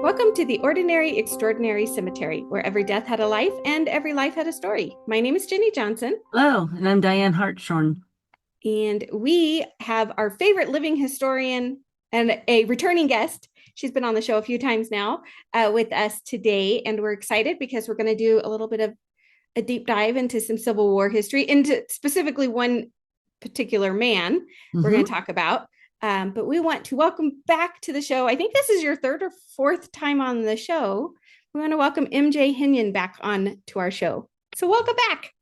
Welcome to the Ordinary Extraordinary Cemetery, where every death had a life and every life had a story. My name is Jennie Johnson, Hello, and I'm Diane Hartshorn. and we have our favorite living historian and a returning guest. She's been on the show a few times now with us today, and we're excited because we're going to do a little bit of a deep dive into some Civil War history, into specifically one particular man we're going hmm to talk about. But we want to welcome back to the show. I think this is your third or fourth time on the show. We want to welcome MJ Henion back on to our show. So welcome back.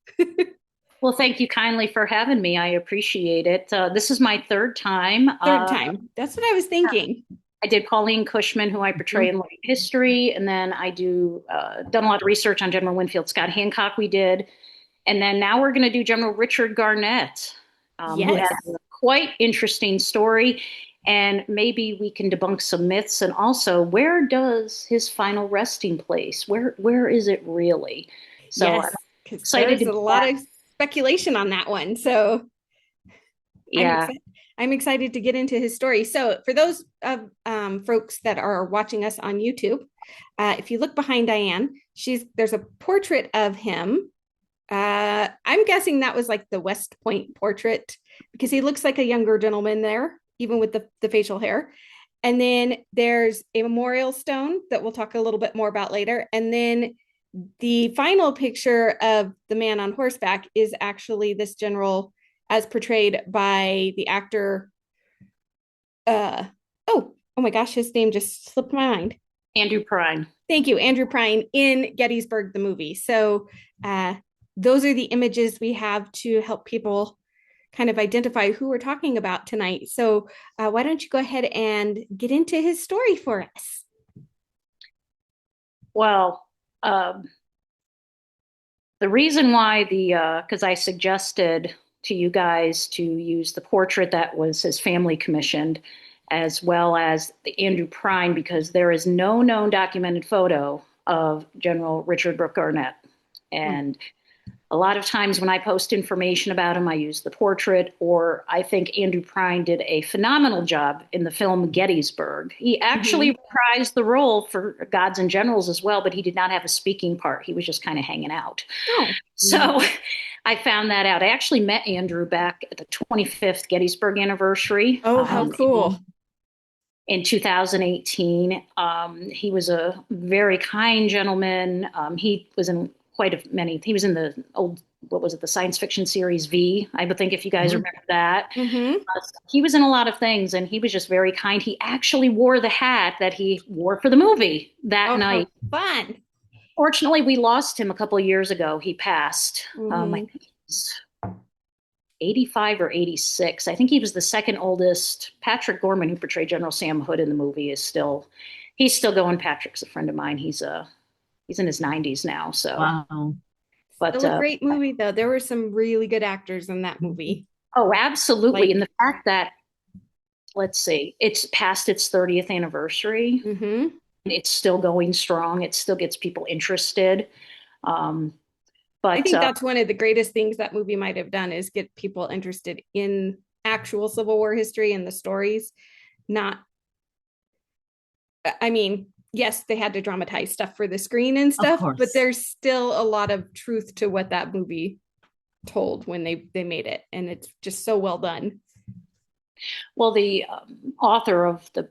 Well, thank you kindly for having me. I appreciate it. This is my third time. Third time. That's what I was thinking. I did Pauline Cushman, who I portray in Living History, and then I done a lot of research on General Winfield Scott Hancock. We did, and then now we're going to do General Richard Garnett, who Yes. has a quite interesting story, and maybe we can debunk some myths. And also, where does his final resting place? Where is it really? So Yes. I'm Because excited there's to a do lot that. of speculation on that one. So I'm Yeah. excited. I'm excited to get into his story. So, for those of folks that are watching us on YouTube, if you look behind Diane, there's a portrait of him. I'm guessing that was like the West Point portrait because he looks like a younger gentleman there, even with the facial hair. And then there's a memorial stone that we'll talk a little bit more about later. And then the final picture of the man on horseback is actually this general as portrayed by the actor. Uh, oh my gosh, his name just slipped my mind. Andrew Prine. Thank you, Andrew Prine in Gettysburg, the movie. So uh, those are the images we have to help people kind of identify who we're talking about tonight. So why don't you go ahead and get into his story for us? Well, um, the reason why because I suggested to you guys to use the portrait that was his family commissioned, as well as the Andrew Prine, because there is no known documented photo of General Richard Brooke Garnett. And a lot of times when I post information about him, I use the portrait, or I think Andrew Prine did a phenomenal job in the film Gettysburg. He actually reprised the role for Gods and Generals as well, but he did not have a speaking part. He was just kind of hanging out. Oh, So I found that out. I actually met Andrew back at the 25th Gettysburg anniversary. oh, how cool. In 2018. He was a very kind gentleman. He was in he was in the old, what was it, the science fiction series V, I would think, if you guys remember that. Mm-hmm. He was in a lot of things, and he was just very kind. He actually wore the hat that he wore for the movie that Oh, night. fun. Fortunately, we lost him a couple of years ago. He passed. I think he was 85 or 86. I think he was the second oldest. Patrick Gorman, who portrayed General Sam Hood in the movie, he's still going. Patrick's a friend of mine. He's in his 90s now. So, Wow. but Still a great movie, though. There were some really good actors in that movie. oh, absolutely. Like, And the fact that, let's see, it's past its 30th anniversary. mm-hmm. It's still going strong. It still gets people interested. Um, I but think that's one of the greatest things that movie might have done is get people interested in actual Civil War history and the stories. Not, I mean, yes, they had to dramatize stuff for the screen and Of stuff, but course. there's still a lot of truth to what that movie told when they made it, and it's just so well done. Well, the author of the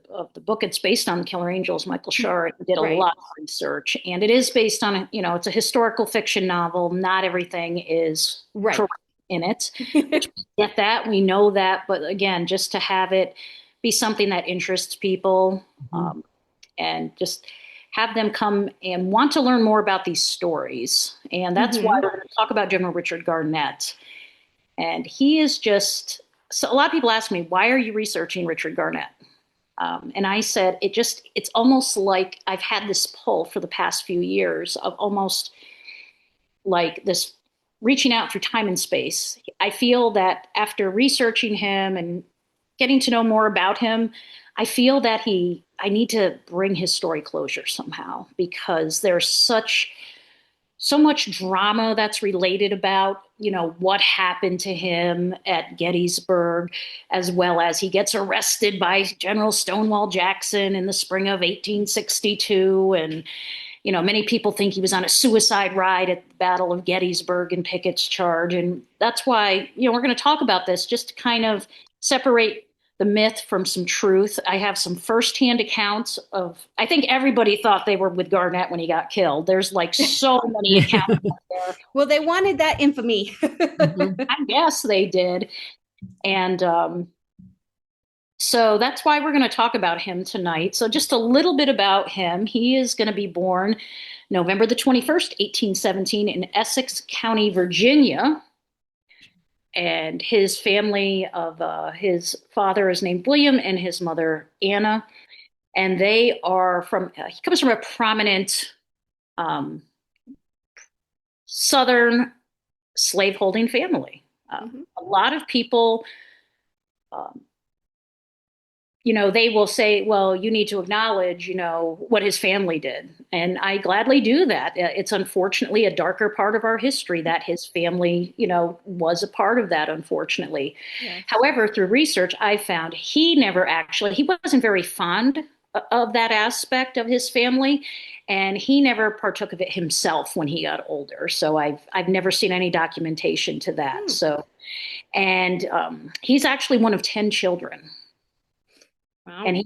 book it's based on, Killer Angels, Michael Shar, did a Right. lot of research, and it is based on it's a historical fiction novel. Not everything is Right. correct in it. Which we get that, we know that, but again, just to have it be something that interests people, Mhm. and just have them come and want to learn more about these stories, and that's why Mm-hmm. we're going to talk about General Richard Garnett. And he is just, so a lot of people ask me, why are you researching Richard Garnett? And I said, it's almost like I've had this pull for the past few years of almost like this reaching out through time and space. I feel that after researching him and getting to know more about him, I feel that I need to bring his story closure somehow, because there's such so much drama that's related about, what happened to him at Gettysburg, as well as he gets arrested by General Stonewall Jackson in the spring of 1862. And, many people think he was on a suicide ride at the Battle of Gettysburg and Pickett's charge. And that's why, we're going to talk about this just to kind of separate the myth from some truth. I have some firsthand accounts of, I think everybody thought they were with Garnett when he got killed. There's like so many accounts out there. Well, they wanted that infamy. I guess they did. And so that's why we're going to talk about him tonight. So just a little bit about him. He is going to be born November the 21st, 1817 in Essex County, Virginia. And his family of his father is named William and his mother Anna. And they are he comes from a prominent Southern slaveholding family. A lot of people, they will say, well, you need to acknowledge, what his family did. And I gladly do that. It's unfortunately a darker part of our history that his family, was a part of that, unfortunately. Yes. However, through research, I found he wasn't very fond of that aspect of his family. And he never partook of it himself when he got older. So I've never seen any documentation to that. So, and he's actually one of 10 children. Wow. And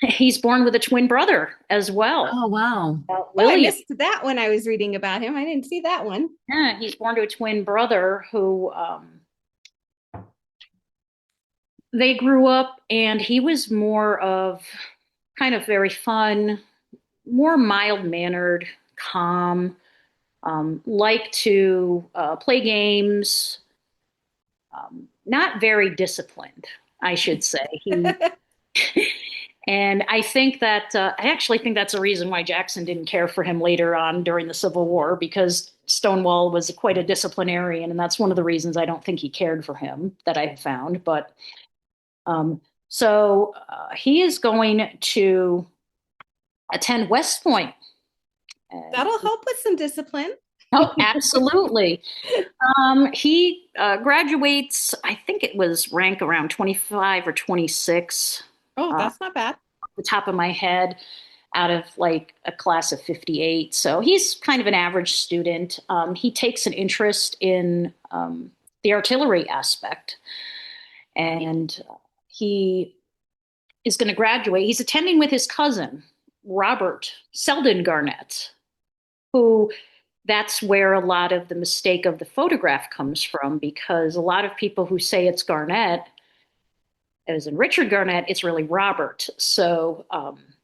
he's born with a twin brother as well. Oh, wow. I missed that when I was reading about him. I didn't see that one. Yeah, he's born to a twin brother who they grew up, and he was more of kind of very fun, more mild-mannered, calm, liked to play games, not very disciplined, I should say. And I think that I actually think that's a reason why Jackson didn't care for him later on during the Civil War, because Stonewall was quite a disciplinarian, and that's one of the reasons I don't think he cared for him that I have found. But so he is going to attend West Point. That'll help with some discipline. Oh, absolutely. He graduates, I think it was rank around 25 or 26. Oh, that's not bad. Off the top of my head, out of like a class of 58. So he's kind of an average student. He takes an interest in the artillery aspect. And he is going to graduate. He's attending with his cousin, Robert Selden Garnett, who that's where a lot of the mistake of the photograph comes from, because a lot of people who say it's Garnett, as in Richard Garnett, it's really Robert. So,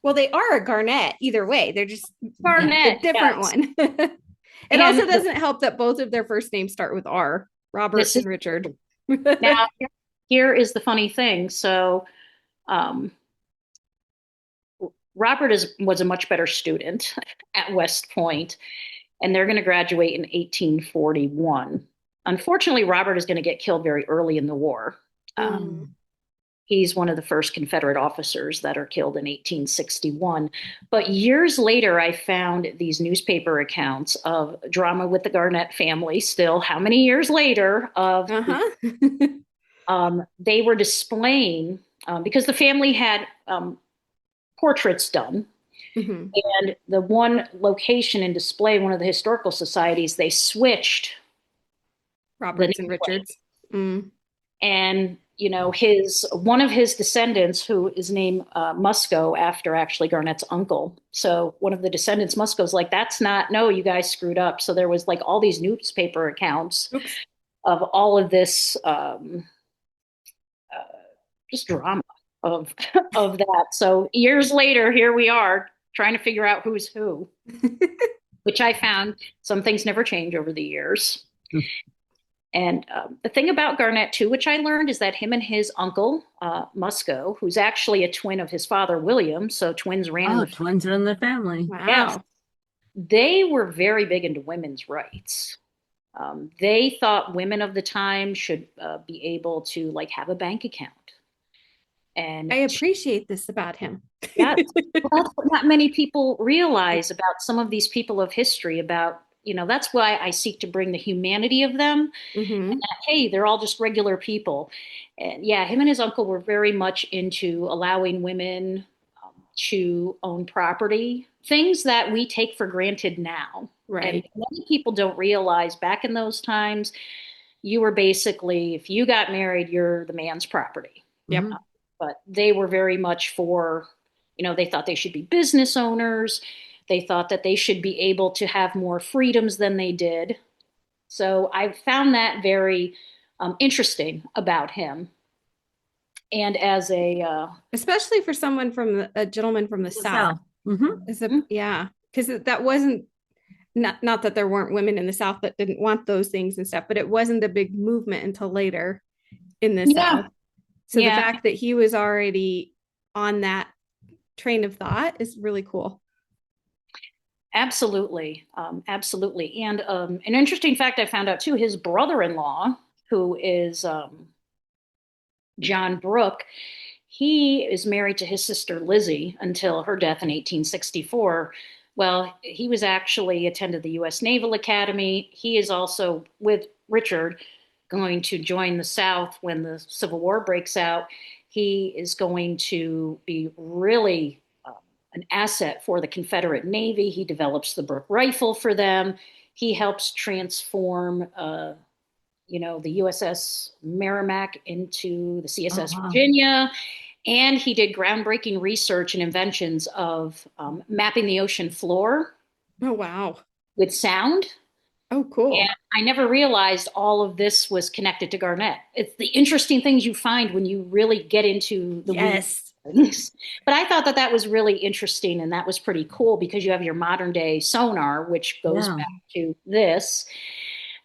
well, they are a Garnett either way. They're just Garnett, a different one. It also doesn't help that both of their first names start with R, Robert and Richard. Now, here is the funny thing. So, Robert was a much better student at West Point, and they're going to graduate in 1841. Unfortunately, Robert is going to get killed very early in the war. He's one of the first Confederate officers that are killed in 1861. But years later, I found these newspaper accounts of drama with the Garnett family still, how many years later, of they were displaying, because the family had portraits done. Mm-hmm. And the one location in display, one of the historical societies, they switched Roberts and Richards. And one of his descendants, who is named Musco, after actually Garnett's uncle. So one of the descendants, Musco's like, no, you guys screwed up. So there was like all these newspaper accounts of all of this just drama of that. So years later, here we are trying to figure out who's who, which I found some things never change over the years. And the thing about Garnett, too, which I learned, is that him and his uncle, Musco, who's actually a twin of his father, William, so twins ran. Twins are in the family. Wow. Yes, they were very big into women's rights. They thought women of the time should be able to have a bank account. And I appreciate this about him. yeah, well, that's what not many people realize about some of these people of history about, that's why I seek to bring the humanity of them. Hmm. Hey, they're all just regular people. And yeah, him and his uncle were very much into allowing women to own property, things that we take for granted now. And Right. many people don't realize back in those times, you were basically, if you got married, you're the man's property. Yep. Mhm. But they were very much for, they thought they should be business owners. They thought that they should be able to have more freedoms than they did. So I found that very interesting about him. And as Especially for someone a gentleman from the The South. South. Hmm. Yeah, because that wasn't not that there weren't women in the South that didn't want those things and stuff, but it wasn't a big movement until later in the yeah, South. So the yeah, fact that he was already on that train of thought is really cool. absolutely, absolutely. And an interesting fact I found out too: his brother-in-law, who is John Brooke, he is married to his sister Lizzie until her death in 1864. Well, he was actually attended the U.S. Naval Academy. He is also with Richard going to join the South when the Civil War breaks out. He is going to be really an asset for the Confederate Navy. He develops the Brooke rifle for them. He helps transform the USS Merrimack into the Oh, CSS wow. Virginia. And he did groundbreaking research and inventions of mapping the ocean floor Oh, wow. with sound. Oh, And cool. I never realized all of this was connected to Garnett. It's the interesting things you find when you really get into the weeds Yes. of things. But I thought that that was really interesting and that was pretty cool because you have your modern day sonar, which goes Yeah. back to this.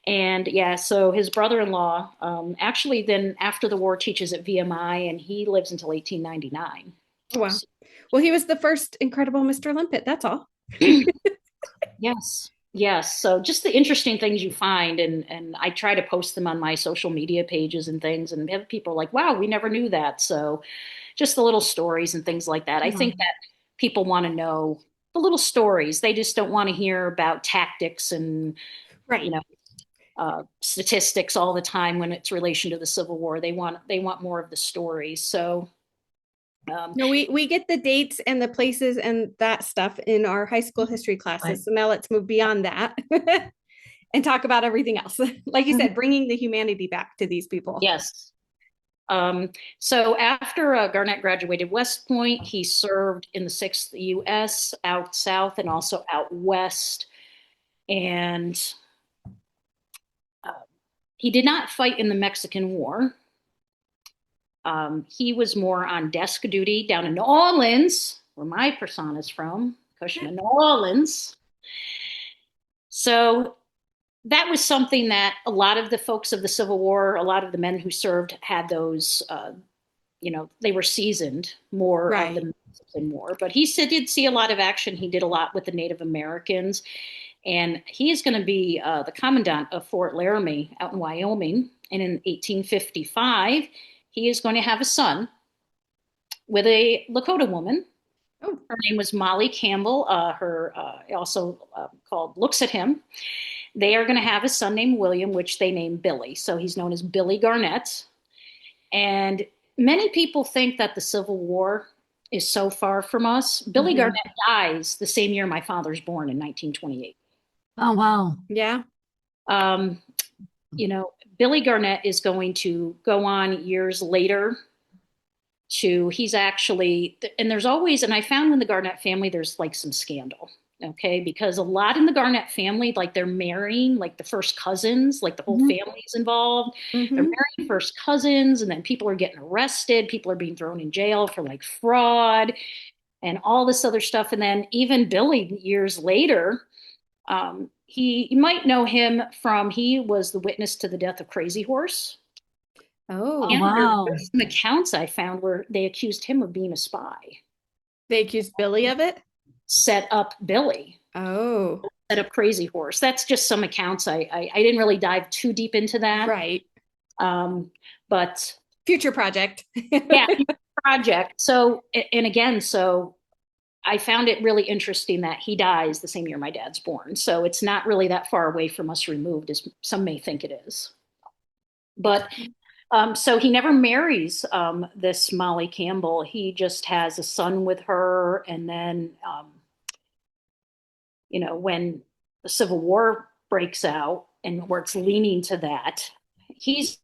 And yeah, so his brother-in-law actually then after the war teaches at VMI and he lives until 1899. Oh, wow. Well, he was the first incredible Mr. Limpet. That's all. Yes. Yes. So just the interesting things you find and I try to post them on my social media pages and things and have people like, wow, we never knew that. So just the little stories and things like that. I Yeah. think that people want to know the little stories. They just don't want to hear about tactics and, you Right. know, statistics all the time when it's relation to the Civil War. They want more of the stories. So um, No, we get the dates and the places and that stuff in our high school history Right. classes. So now let's move beyond that and talk about everything else. Like you said, bringing the humanity back to these people. yes. So after Garnett graduated West Point, he served in the 6th U.S. out south and also out west. And uh, he did not fight in the Mexican War. He was more on desk duty down in New Orleans, where my persona is from, Cushman, New Orleans. So that was something that a lot of the folks of the Civil War, a lot of the men who served had those, they were seasoned more of Right. the Mexican War. But he did see a lot of action. He did a lot with the Native Americans. And he is going to be the commandant of Fort Laramie out in Wyoming. And in 1855, he is going to have a son with a Lakota woman. Oh, Her name was Molly Campbell. Her also called Looks at Him. They are going to have a son named William, which they named Billy. So he's known as Billy Garnett. And many people think that the Civil War is so far from us. Billy Mhm. Garnett dies the same year my father's born in 1928. Oh, wow. yeah. Um, Billy Garnett is going to go on years later he's actually, and there's always, and I found in the Garnett family, there's like some scandal. Okay, because a lot in the Garnett family, like they're marrying like the first cousins, like the whole Mhm. family is involved. They're Hmm. marrying first cousins, and then people are getting arrested. People are being thrown in jail for like fraud and all this other stuff. And then even Billy, years later, you might know him from he was the witness to the death of Crazy Horse. Oh, Oh, And wow. there's some accounts I found where they accused him of being a spy, they accused Billy of it. set up Billy, Oh, set up Crazy Horse. That's just some accounts. I didn't really dive too deep into that. right. Um, but Future project. yeah, project. So, and again, so I found it really interesting that he dies the same year my dad's born. So it's not really that far away from us removed as some may think it is. But so he never marries this Molly Campbell. He just has a son with her. And then, when the Civil War breaks out and where it's leaning to that, he's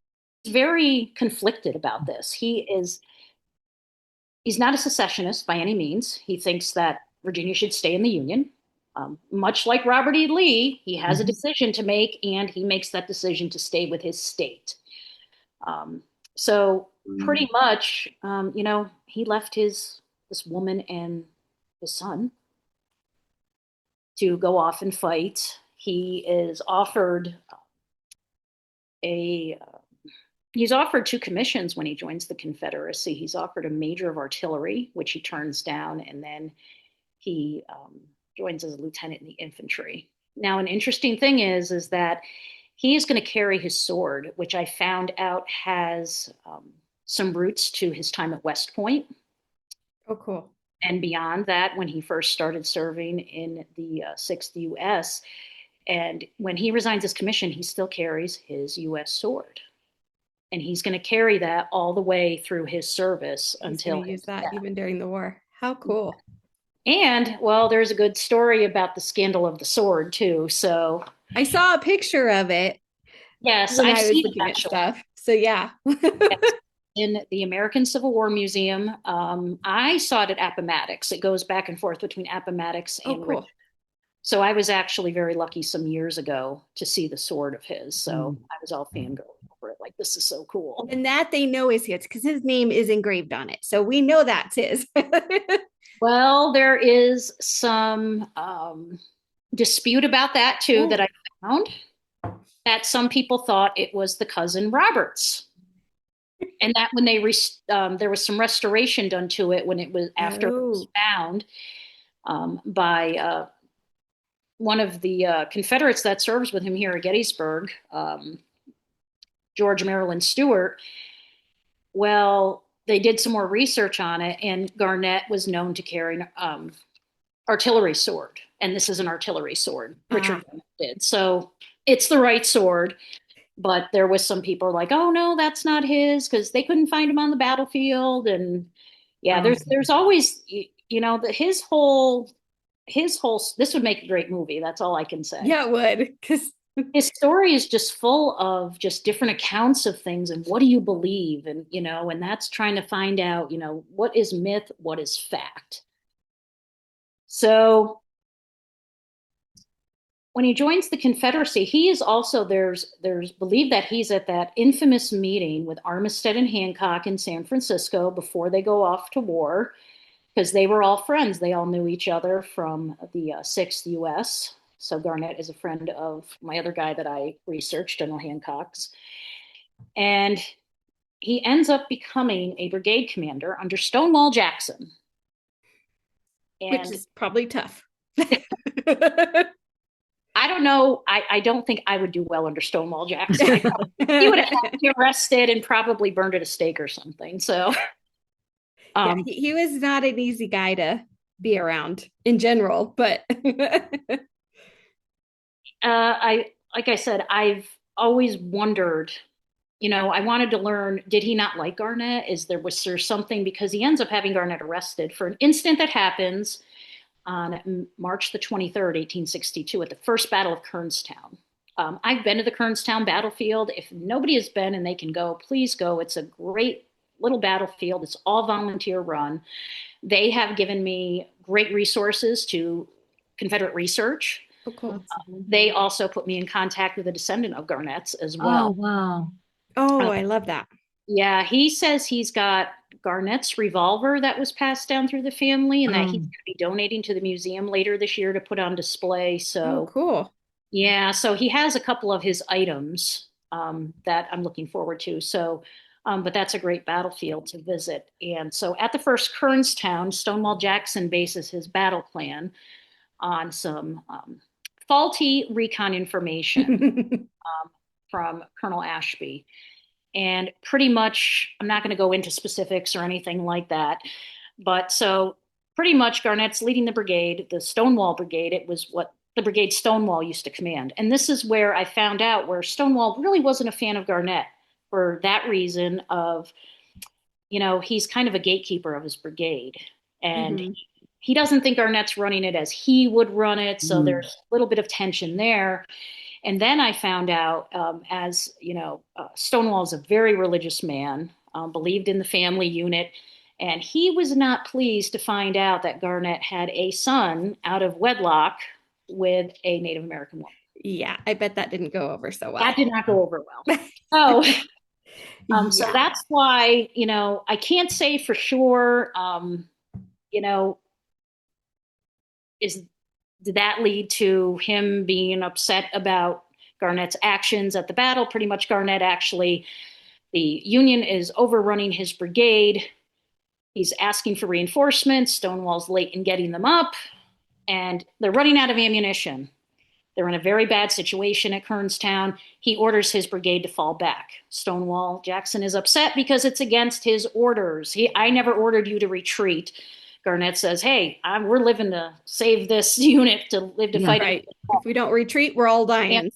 very conflicted about this. He's not a secessionist by any means. He thinks that Virginia should stay in the Union. Much like Robert E. Lee, he has a decision to make, and he makes that decision to stay with his state. So pretty much, he left this woman and his son to go off and fight. He is offered he's offered 2 commissions when he joins the Confederacy. He's offered a major of artillery, which he turns down, and then he joins as a lieutenant in the infantry. Now, an interesting thing is that he is going to carry his sword, which I found out has some roots to his time at West Point. Oh, cool. And beyond that, when he first started serving in the 6th U.S., and when he resigns his commission, he still carries his U.S. sword. And he's going to carry that all the way through his service until he use that death. Even during the war. How cool. And, well, there's a good story about the scandal of the sword, too. So I saw a picture of it. Yes, I was looking at stuff. So, yeah. In the American Civil War Museum. I saw it at Appomattox. It goes back and forth between Appomattox and cool. Richmond. So I was actually very lucky some years ago to see the sword of his. So I was all fangirling over it. Like, this is so cool. And that they know is his because his name is engraved on it. So we know that's his. Well, there is some dispute about that, too, that I found. That some people thought it was the cousin Robert's. And that when there was some restoration done to it when it was after it was found by one of the Confederates that serves with him here at Gettysburg, George Maryland Stewart. Well, they did some more research on it, and Garnett was known to carry an artillery sword, and this is an artillery sword. Richard did, so it's the right sword. But there was some people like, oh no, that's not his, because they couldn't find him on the battlefield. And yeah, there's always, his whole, this would make a great movie. That's all I can say. Yeah, it would. Because his story is just full of just different accounts of things and what do you believe? And, and that's trying to find out, what is myth, what is fact. So when he joins the Confederacy, he is also, there's believed that he's at that infamous meeting with Armistead and Hancock in San Francisco before they go off to war, because they were all friends. They all knew each other from the 6th U.S. So Garnett is a friend of my other guy that I researched, General Hancock's. And he ends up becoming a brigade commander under Stonewall Jackson. Which is probably tough. I don't know. I don't think I would do well under Stonewall Jackson. He would have had to be arrested and probably burned at a stake or something. So he was not an easy guy to be around in general, but like I said, I've always wondered, I wanted to learn, did he not like Garnett? Was there something, because he ends up having Garnett arrested for an incident that happens on March the 23rd, 1862, at the First Battle of Kernstown. I've been to the Kernstown battlefield. If nobody has been and they can go, please go. It's a great little battlefield. It's all volunteer run. They have given me great resources to Confederate research. Oh, cool. They also put me in contact with a descendant of Garnett's as well. Oh, wow. Oh, I love that. Yeah, he says he's got Garnett's revolver that was passed down through the family, and that he's going to be donating to the museum later this year to put on display. So cool. Yeah, so he has a couple of his items that I'm looking forward to. So, but that's a great battlefield to visit. And so at the first Kernstown, Stonewall Jackson bases his battle plan on some faulty recon information from Colonel Ashby. And pretty much, I'm not going to go into specifics or anything like that. But so pretty much Garnett's leading the brigade, the Stonewall Brigade. It was what the brigade Stonewall used to command. And this is where I found out where Stonewall really wasn't a fan of Garnett for that reason of, he's kind of a gatekeeper of his brigade. And he doesn't think Garnett's running it as he would run it. So there's a little bit of tension there. And then I found out, Stonewall is a very religious man, believed in the family unit. And he was not pleased to find out that Garnett had a son out of wedlock with a Native American woman. Yeah, I bet that didn't go over so well. That did not go over well. So that's why, I can't say for sure, did that lead to him being upset about Garnett's actions at the battle? Pretty much Garnett actually, the Union is overrunning his brigade. He's asking for reinforcements. Stonewall's late in getting them up, and they're running out of ammunition. They're in a very bad situation at Kernstown. He orders his brigade to fall back. Stonewall Jackson is upset because it's against his orders. I never ordered you to retreat. Garnett says, hey, we're living to save this unit to live to fight. Right. If we don't retreat, we're all dying.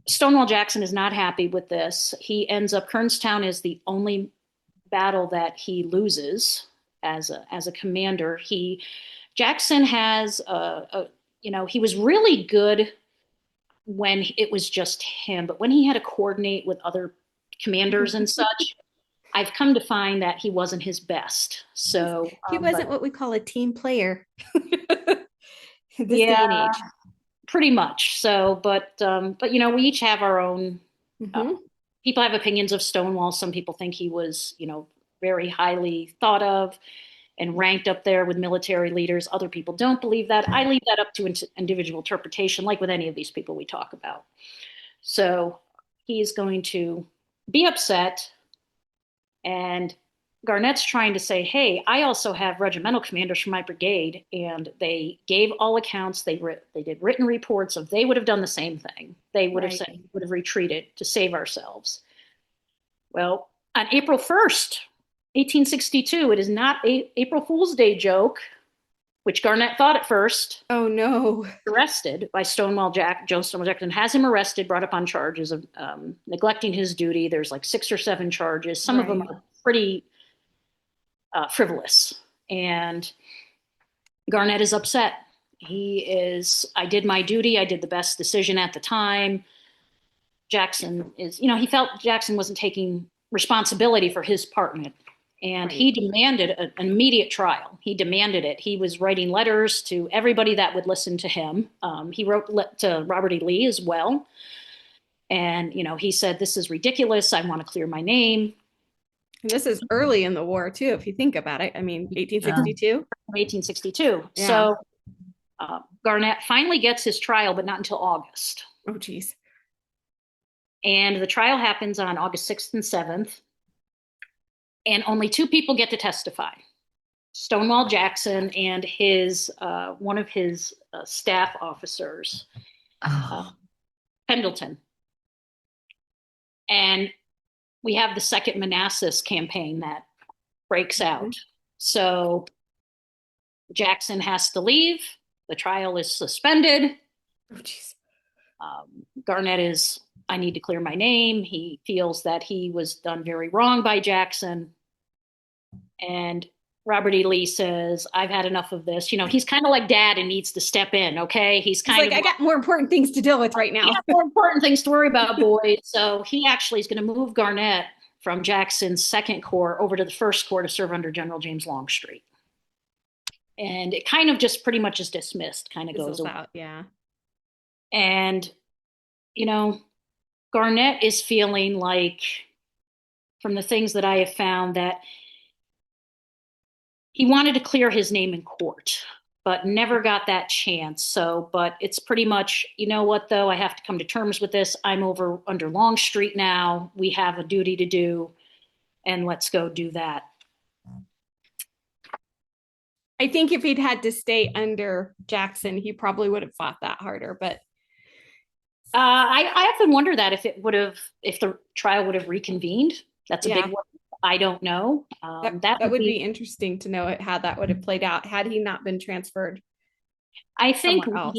Stonewall Jackson is not happy with this. He ends up, Kernstown is the only battle that he loses as a commander. Jackson has, he was really good when it was just him, but when he had to coordinate with other commanders and such, I've come to find that he wasn't his best. So he wasn't what we call a team player. This day and age. Pretty much. So, but we each have our own. People have opinions of Stonewall. Some people think he was, very highly thought of and ranked up there with military leaders. Other people don't believe that. I leave that up to individual interpretation, like with any of these people we talk about. So he's going to be upset, and Garnett's trying to say, hey, I also have regimental commanders from my brigade, and they gave all accounts. They did written reports of they would have done the same thing. They would have said, would have retreated to save ourselves. Well, on April 1st, 1862, it is not April Fool's Day joke, which Garnett thought at first. Oh, no. Arrested by Stonewall Jackson, has him arrested, brought up on charges of neglecting his duty. There's like 6 or 7 charges. Some of them are pretty frivolous. And Garnett is upset. I did my duty. I did the best decision at the time. Jackson is, he felt Jackson wasn't taking responsibility for his part in it. And he demanded an immediate trial. He demanded it. He was writing letters to everybody that would listen to him. He wrote to Robert E. Lee as well. And, he said, this is ridiculous. I want to clear my name. And this is early in the war, too, if you think about it. I mean, 1862? 1862. Yeah. So Garnett finally gets his trial, but not until August. Oh, geez. And the trial happens on August 6th and 7th. And only 2 people get to testify. Stonewall Jackson and one of his staff officers, Pendleton. And we have the Second Manassas campaign that breaks out. So Jackson has to leave. The trial is suspended. Oh, geez. Garnett is, I need to clear my name. He feels that he was done very wrong by Jackson. And Robert E. Lee says, I've had enough of this. He's kind of like dad and needs to step in, okay? He's kind of like, I got more important things to deal with right now. More important things to worry about, boys. So he actually is going to move Garnett from Jackson's 2nd Corps over to the 1st Corps to serve under General James Longstreet. And it kind of just pretty much is dismissed, kind of goes away. Yeah. And, Garnett is feeling like, from the things that I have found, that he wanted to clear his name in court, but never got that chance. So, but it's pretty much, you know what, though, I have to come to terms with this. I'm over under Longstreet now. We have a duty to do, and let's go do that. I think if he'd had to stay under Jackson, he probably would have fought that harder, but I often wonder that if the trial would have reconvened. That's a big Yeah, one. I don't know. That that would would be be, interesting to know how that would have played out had he not been transferred I think somewhere else.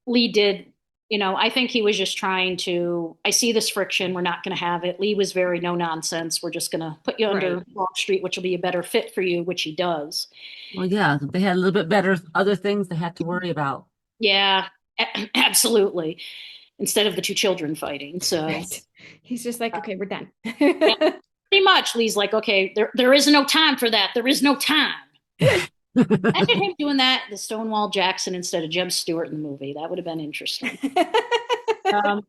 Lee did, I think he was just trying to, I see this friction. We're not going to have it. Lee was very no nonsense. We're just going to put you Right. under Wall Street, which will be a better fit for you, which he does. Well, yeah, they had a little bit better other things they had to worry about. Yeah, absolutely. Instead of the two children fighting. So, Right. He's just like, okay, we're done. yeah, pretty much Lee's like, okay, there is no time for that. There is no time. Imagine him doing that, the Stonewall Jackson instead of Jeb Stewart in the movie. That would have been interesting. Um,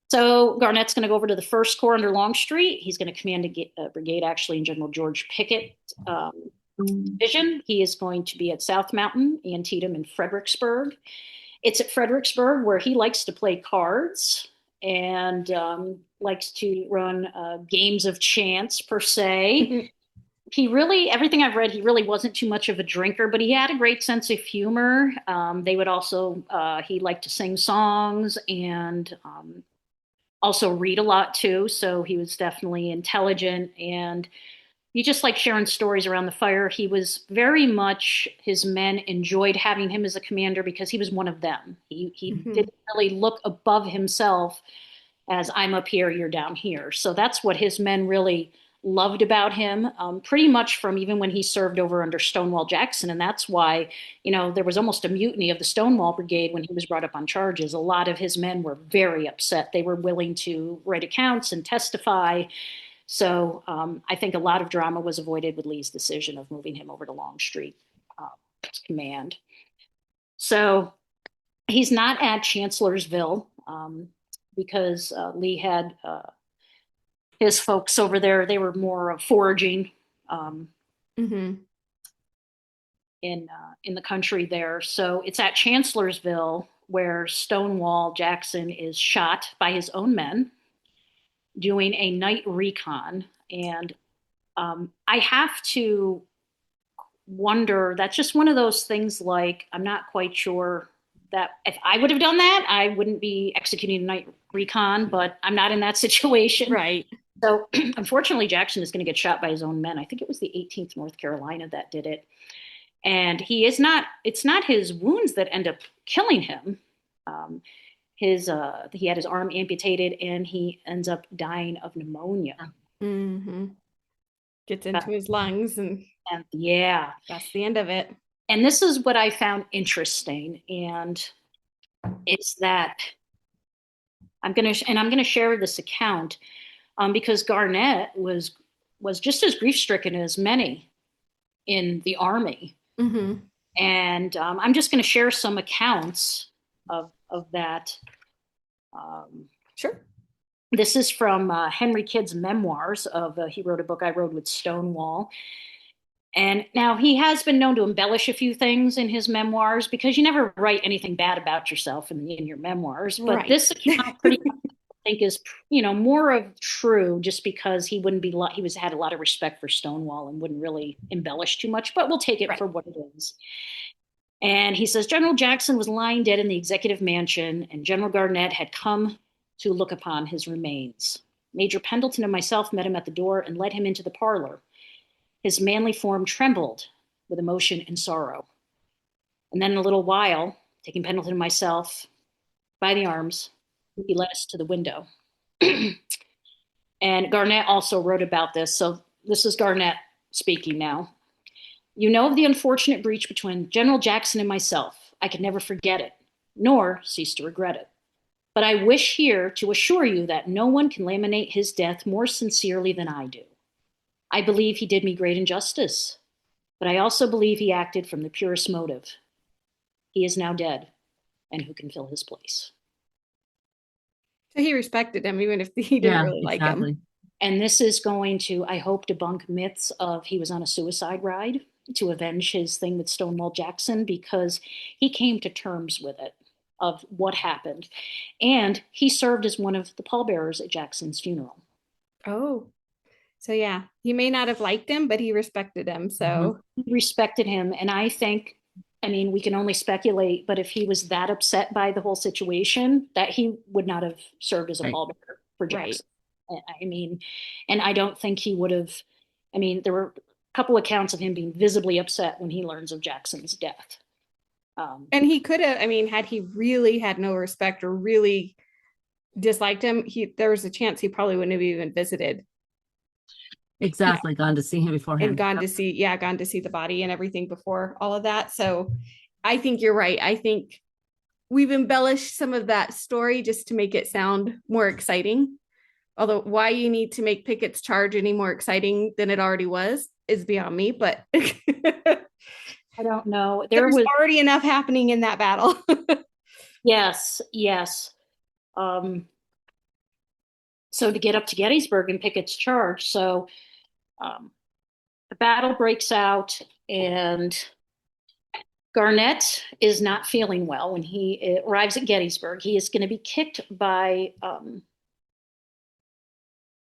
so Garnett's going to go over to the First Corps under Longstreet. He's going to command a brigade, actually, in General George Pickett division. He is going to be at South Mountain, Antietam, and Fredericksburg. It's at Fredericksburg where he likes to play cards and likes to run games of chance, per se. He really, everything I've read, he really wasn't too much of a drinker, but he had a great sense of humor. They would also, he liked to sing songs and also read a lot too. So he was definitely intelligent and he just liked sharing stories around the fire. He was very much, his men enjoyed having him as a commander because he was one of them. He didn't really look above himself as I'm up here, you're down here. So that's what his men really loved about him, pretty much from even when he served over under Stonewall Jackson. And that's why, there was almost a mutiny of the Stonewall Brigade when he was brought up on charges. A lot of his men were very upset. They were willing to write accounts and testify. So I think a lot of drama was avoided with Lee's decision of moving him over to Longstreet command. So he's not at Chancellorsville because Lee had his folks over there. They were more of foraging Mm-hmm. in the country there. So it's at Chancellorsville where Stonewall Jackson is shot by his own men doing a night recon. And I have to wonder, that's just one of those things like, I'm not quite sure that if I would have done that, I wouldn't be executing a night recon, but I'm not in that situation. Right. So unfortunately, Jackson is going to get shot by his own men. I think it was the 18th North Carolina that did it. And it's not his wounds that end up killing him. He had his arm amputated and he ends up dying of pneumonia. Mm-hmm. Gets into his lungs, and yeah, that's the end of it. and this is what I found interesting, and it's that I'm gonna share this account because Garnett was just as grief stricken as many in the army, Mm-hmm. and I'm just going to share some accounts of that. Sure. This is from Henry Kidd's memoirs of he wrote a book I wrote with Stonewall. And now he has been known to embellish a few things in his memoirs because you never write anything bad about yourself in your memoirs. But Right. this account pretty much, I think is more of true just because he wouldn't be he was had a lot of respect for Stonewall and wouldn't really embellish too much, but we'll take it Right. for what it is. And he says General Jackson was lying dead in the executive mansion, and General Garnett had come to look upon his remains. Major Pendleton and myself met him at the door and led him into the parlor. His manly form trembled with emotion and sorrow. And then in a little while, taking Pendleton and myself by the arms, he led us to the window. And Garnett also wrote about this. So this is Garnett speaking now. You know of the unfortunate breach between General Jackson and myself. I could never forget it, nor cease to regret it. But I wish here to assure you that no one can lamentate his death more sincerely than I do. I believe he did me great injustice, but I also believe he acted from the purest motive. He is now dead, and who can fill his place? So he respected him, even if he didn't really like him. And this is going to, I hope, debunk myths of he was on a suicide ride to avenge his thing with Stonewall Jackson, because he came to terms with it, of what happened. And he served as one of the pallbearers at Jackson's funeral. Oh, so yeah, he may not have liked him, but he respected him. So he respected him. And I think, I mean, we can only speculate, but if he was that upset by the whole situation, that he would not have served as a Right. pallbearer for Right. Jackson. I mean, and I don't think he would have, I mean, there were a couple accounts of him being visibly upset when he learns of Jackson's death. And he could have, I mean, had he really had no respect or really disliked him, there was a chance he probably wouldn't have even visited Exactly. Gone to see him and beforehand. gone to see the body and everything before all of that. So I think you're right. I think we've embellished some of that story just to make it sound more exciting. Although why you need to make Pickett's charge any more exciting than it already was is beyond me, but I don't know. There there's was already enough happening in that battle. yes. So to get up to Gettysburg and Pickett's charge, so the battle breaks out, and Garnett is not feeling well when he arrives at Gettysburg. He is going to be kicked by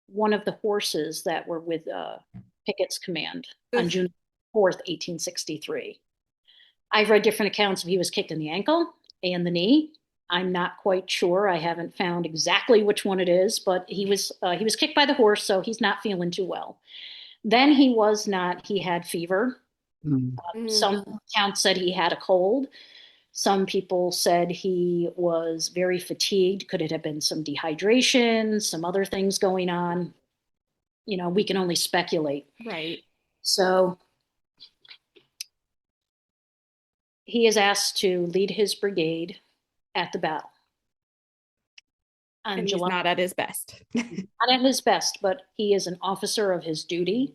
one of the horses that were with Pickett's command on June 4th, 1863. I've read different accounts of he was kicked in the ankle and the knee. I'm not quite sure. I haven't found exactly which one it is, but he was kicked by the horse, so he's not feeling too well. Then he had fever. Some accounts said he had a cold. Some people said he was very fatigued. Could it have been some dehydration, some other things going on? You know, we can only speculate. Right. So he is asked to lead his brigade at the battle. And he's not at his best. Not at his best, but he is an officer of his duty,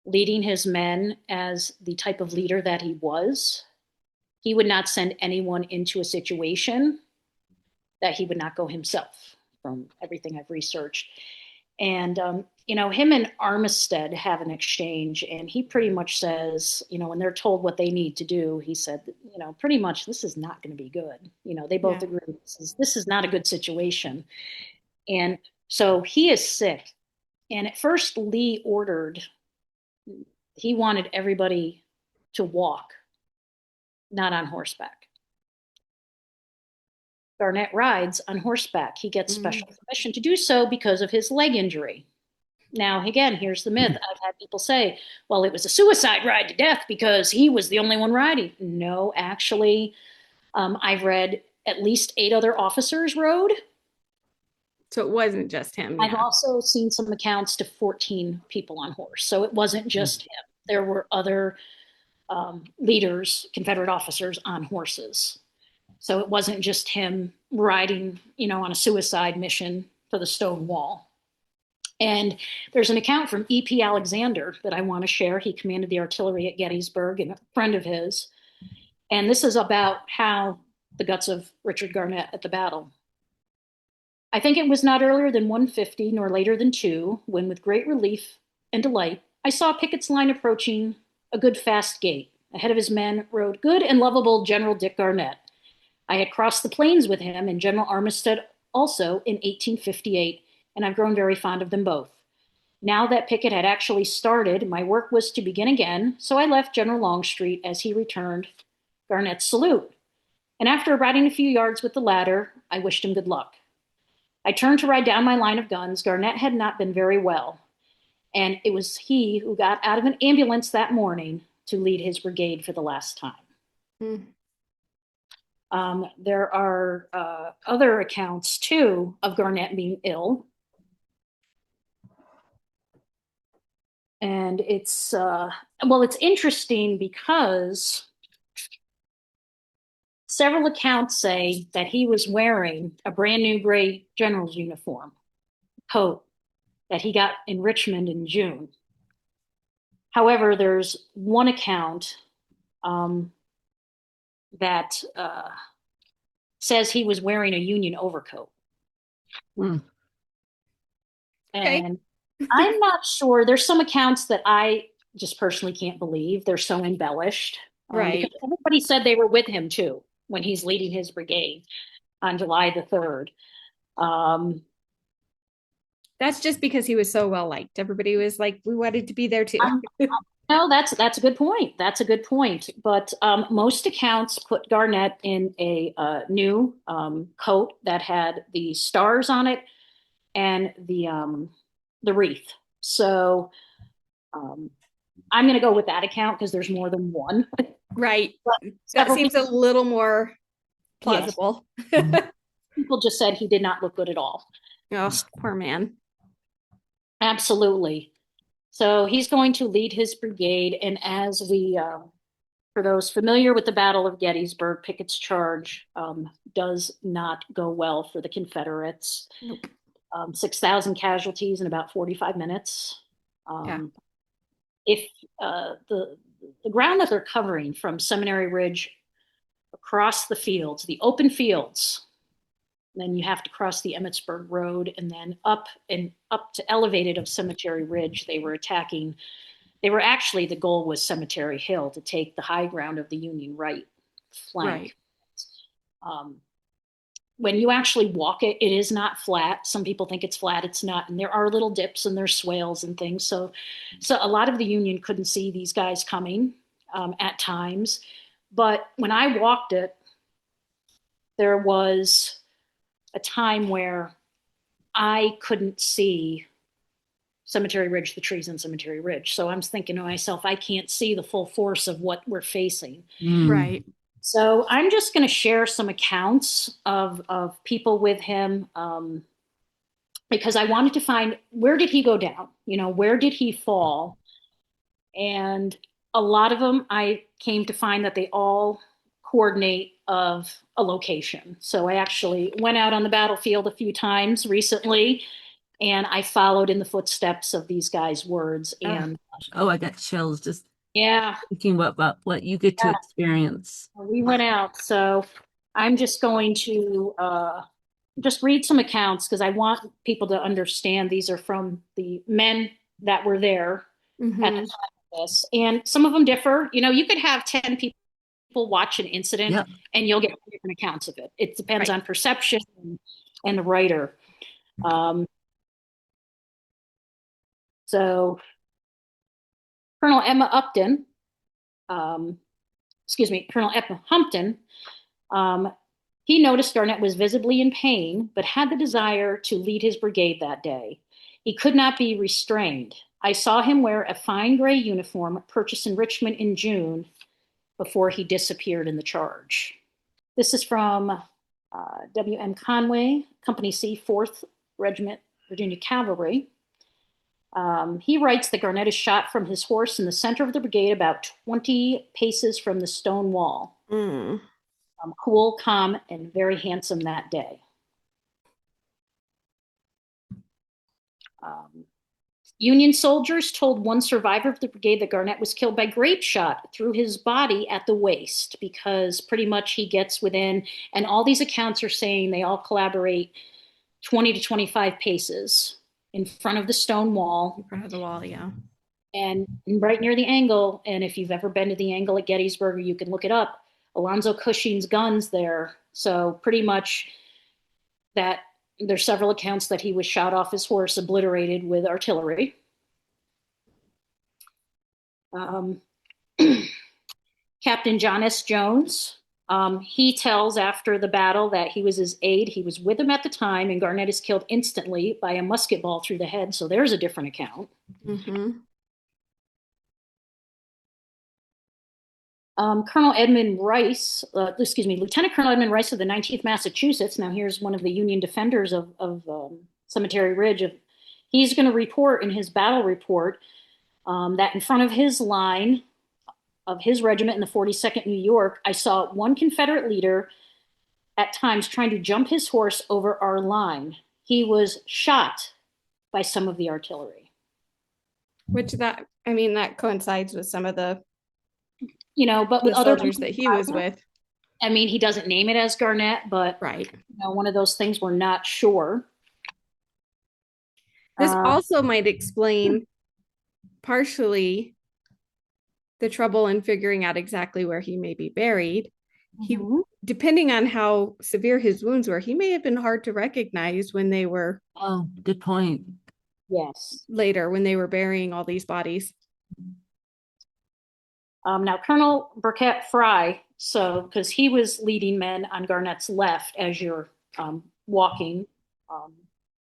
leading his men as the type of leader that he was. He would not send anyone into a situation that he would not go himself, from everything I've researched. And, him and Armistead have an exchange, and he pretty much says, when they're told what they need to do, he said, pretty much this is not going to be good. They both agree this is not a good situation. And so he is sick. And at first, Lee he wanted everybody to walk, not on horseback. Garnett rides on horseback. He gets special permission to do so because of his leg injury. Now, again, here's the myth. I've had people say, well, it was a suicide ride to death because he was the only one riding. No, actually, I've read at least 8 other officers rode. So it wasn't just him. I've also seen some accounts to 14 people on horse. So it wasn't just him. There were other leaders, Confederate officers on horses. So it wasn't just him riding, on a suicide mission for the stone wall. And there's an account from E.P. Alexander that I want to share. He commanded the artillery at Gettysburg and a friend of his. And this is about how the guts of Richard Garnett at the battle. I think it was not earlier than 1:50 nor later than 2, when with great relief and delight, I saw Pickett's line approaching a good fast gait. Ahead of his men rode good and lovable General Dick Garnett. I had crossed the plains with him and General Armistead also in 1858, and I've grown very fond of them both. Now that Pickett had actually started, my work was to begin again, so I left General Longstreet as he returned Garnett's salute. And after riding a few yards with the latter, I wished him good luck. I turned to ride down my line of guns. Garnett had not been very well, and it was he who got out of an ambulance that morning to lead his brigade for the last time. There are other accounts, too, of Garnett being ill. And it's interesting because several accounts say that he was wearing a brand new gray general's uniform, coat, that he got in Richmond in June. However, there's one account that says he was wearing a Union overcoat. And I'm not sure. There's some accounts that I just personally can't believe. They're so embellished. Right. Because everybody said they were with him, too, when he's leading his brigade on July the 3rd. That's just because he was so well liked. Everybody was like, we wanted to be there, too. No, that's a good point. That's a good point. But most accounts put Garnett in a new coat that had the stars on it and the wreath. So um, I'm going to go with that account because there's more than one. Right. But That several seems a little more yes, plausible. people just said he did not look good at all. Oh, poor man. Absolutely. So he's going to lead his brigade, and as we for those familiar with the Battle of Gettysburg, Pickett's charge does not go well for the Confederates. Nope. 6,000 casualties in about 45 minutes. Yeah. If the ground that they're covering from Seminary Ridge across the fields, the open fields, then you have to cross the Emmitsburg Road and then up to elevated of Cemetery Ridge. They were attacking. They were actually, the goal was Cemetery Hill, to take the high ground of the Union right flank. Right. When you actually walk it, it is not flat. Some people think it's flat. It's not. And there are little dips and there's swales and things. So a lot of the Union couldn't see these guys coming at times. But when I walked it, there was a time where I couldn't see Cemetery Ridge, the trees in Cemetery Ridge. So I'm thinking to myself, I can't see the full force of what we're facing. Right. So I'm just going to share some accounts of people with him because I wanted to find, where did he go down? Where did he fall? And a lot of them, I came to find that they all coordinate of a location. So I actually went out on the battlefield a few times recently, and I followed in the footsteps of these guys' words. And Oh, I got chills just yeah, thinking about what you get to experience. we went out. So I'm just going to just read some accounts because I want people to understand these are from the men that were there at the time of this. And some of them differ. You could have 10 people watch an incident Yep. and you'll get different accounts of it. It depends Right. on perception and the writer. So Colonel Emma Upton, Colonel Emma Humpton, he noticed Garnett was visibly in pain, but had the desire to lead his brigade that day. He could not be restrained. I saw him wear a fine gray uniform purchased in Richmond in June before he disappeared in the charge. This is from W.M. Conway, Company C, 4th Regiment, Virginia Cavalry. He writes that Garnett is shot from his horse in the center of the brigade about 20 paces from the stone wall. Cool, calm, and very handsome that day. Union soldiers told one survivor of the brigade that Garnett was killed by grape shot through his body at the waist, because pretty much he gets within, and all these accounts are saying they all collaborate 20 to 25 paces in front of the stone wall. In front of the wall, yeah. And right near the angle, and if you've ever been to the angle at Gettysburg, you can look it up, Alonzo Cushing's guns there. So pretty much that there's several accounts that he was shot off his horse, obliterated with artillery. Captain John S. Jones, he tells after the battle that he was his aide. He was with him at the time, and Garnett is killed instantly by a musket ball through the head. So there's a different account. Colonel Edmund Rice, Lieutenant Colonel Edmund Rice of the 19th Massachusetts. Now here's one of the Union defenders of Cemetery Ridge. He's going to report in his battle report that in front of his line of his regiment in the 42nd New York, I saw one Confederate leader at times trying to jump his horse over our line. He was shot by some of the artillery. That coincides with some of the but with other soldiers that he was with. I mean, he doesn't name it as Garnett, but right. One of those things we're not sure. This also might explain partially the trouble in figuring out exactly where he may be buried. Depending on how severe his wounds were, he may have been hard to recognize when they were. Oh, good point. Yes. Later, when they were burying all these bodies. Now, Colonel Burkett Fry, so because he was leading men on Garnett's left as you're walking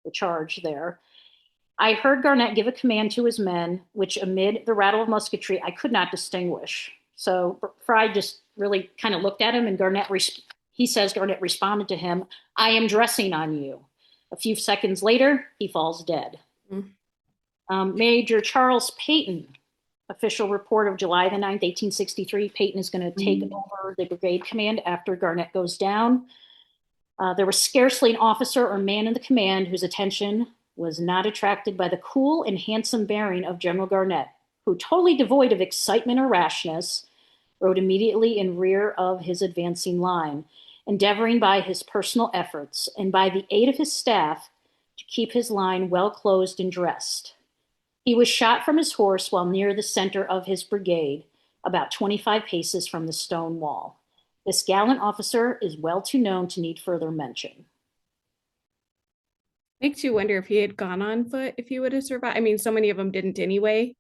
the charge there, I heard Garnett give a command to his men, which amid the rattle of musketry, I could not distinguish. So Fry just really kind of looked at him, and he says Garnett responded to him, "I am dressing on you." A few seconds later, he falls dead. Major Charles Peyton, official report of July the 9th, 1863. Peyton is going to take over the brigade command after Garnett goes down. There was scarcely an officer or man in the command whose attention was not attracted by the cool and handsome bearing of General Garnett, who, totally devoid of excitement or rashness, rode immediately in rear of his advancing line, endeavoring by his personal efforts and by the aid of his staff to keep his line well closed and dressed. He was shot from his horse while near the center of his brigade, about 25 paces from the stone wall. This gallant officer is well too known to need further mention. Makes you wonder if he had gone on foot, if he would have survived. I mean, so many of them didn't anyway.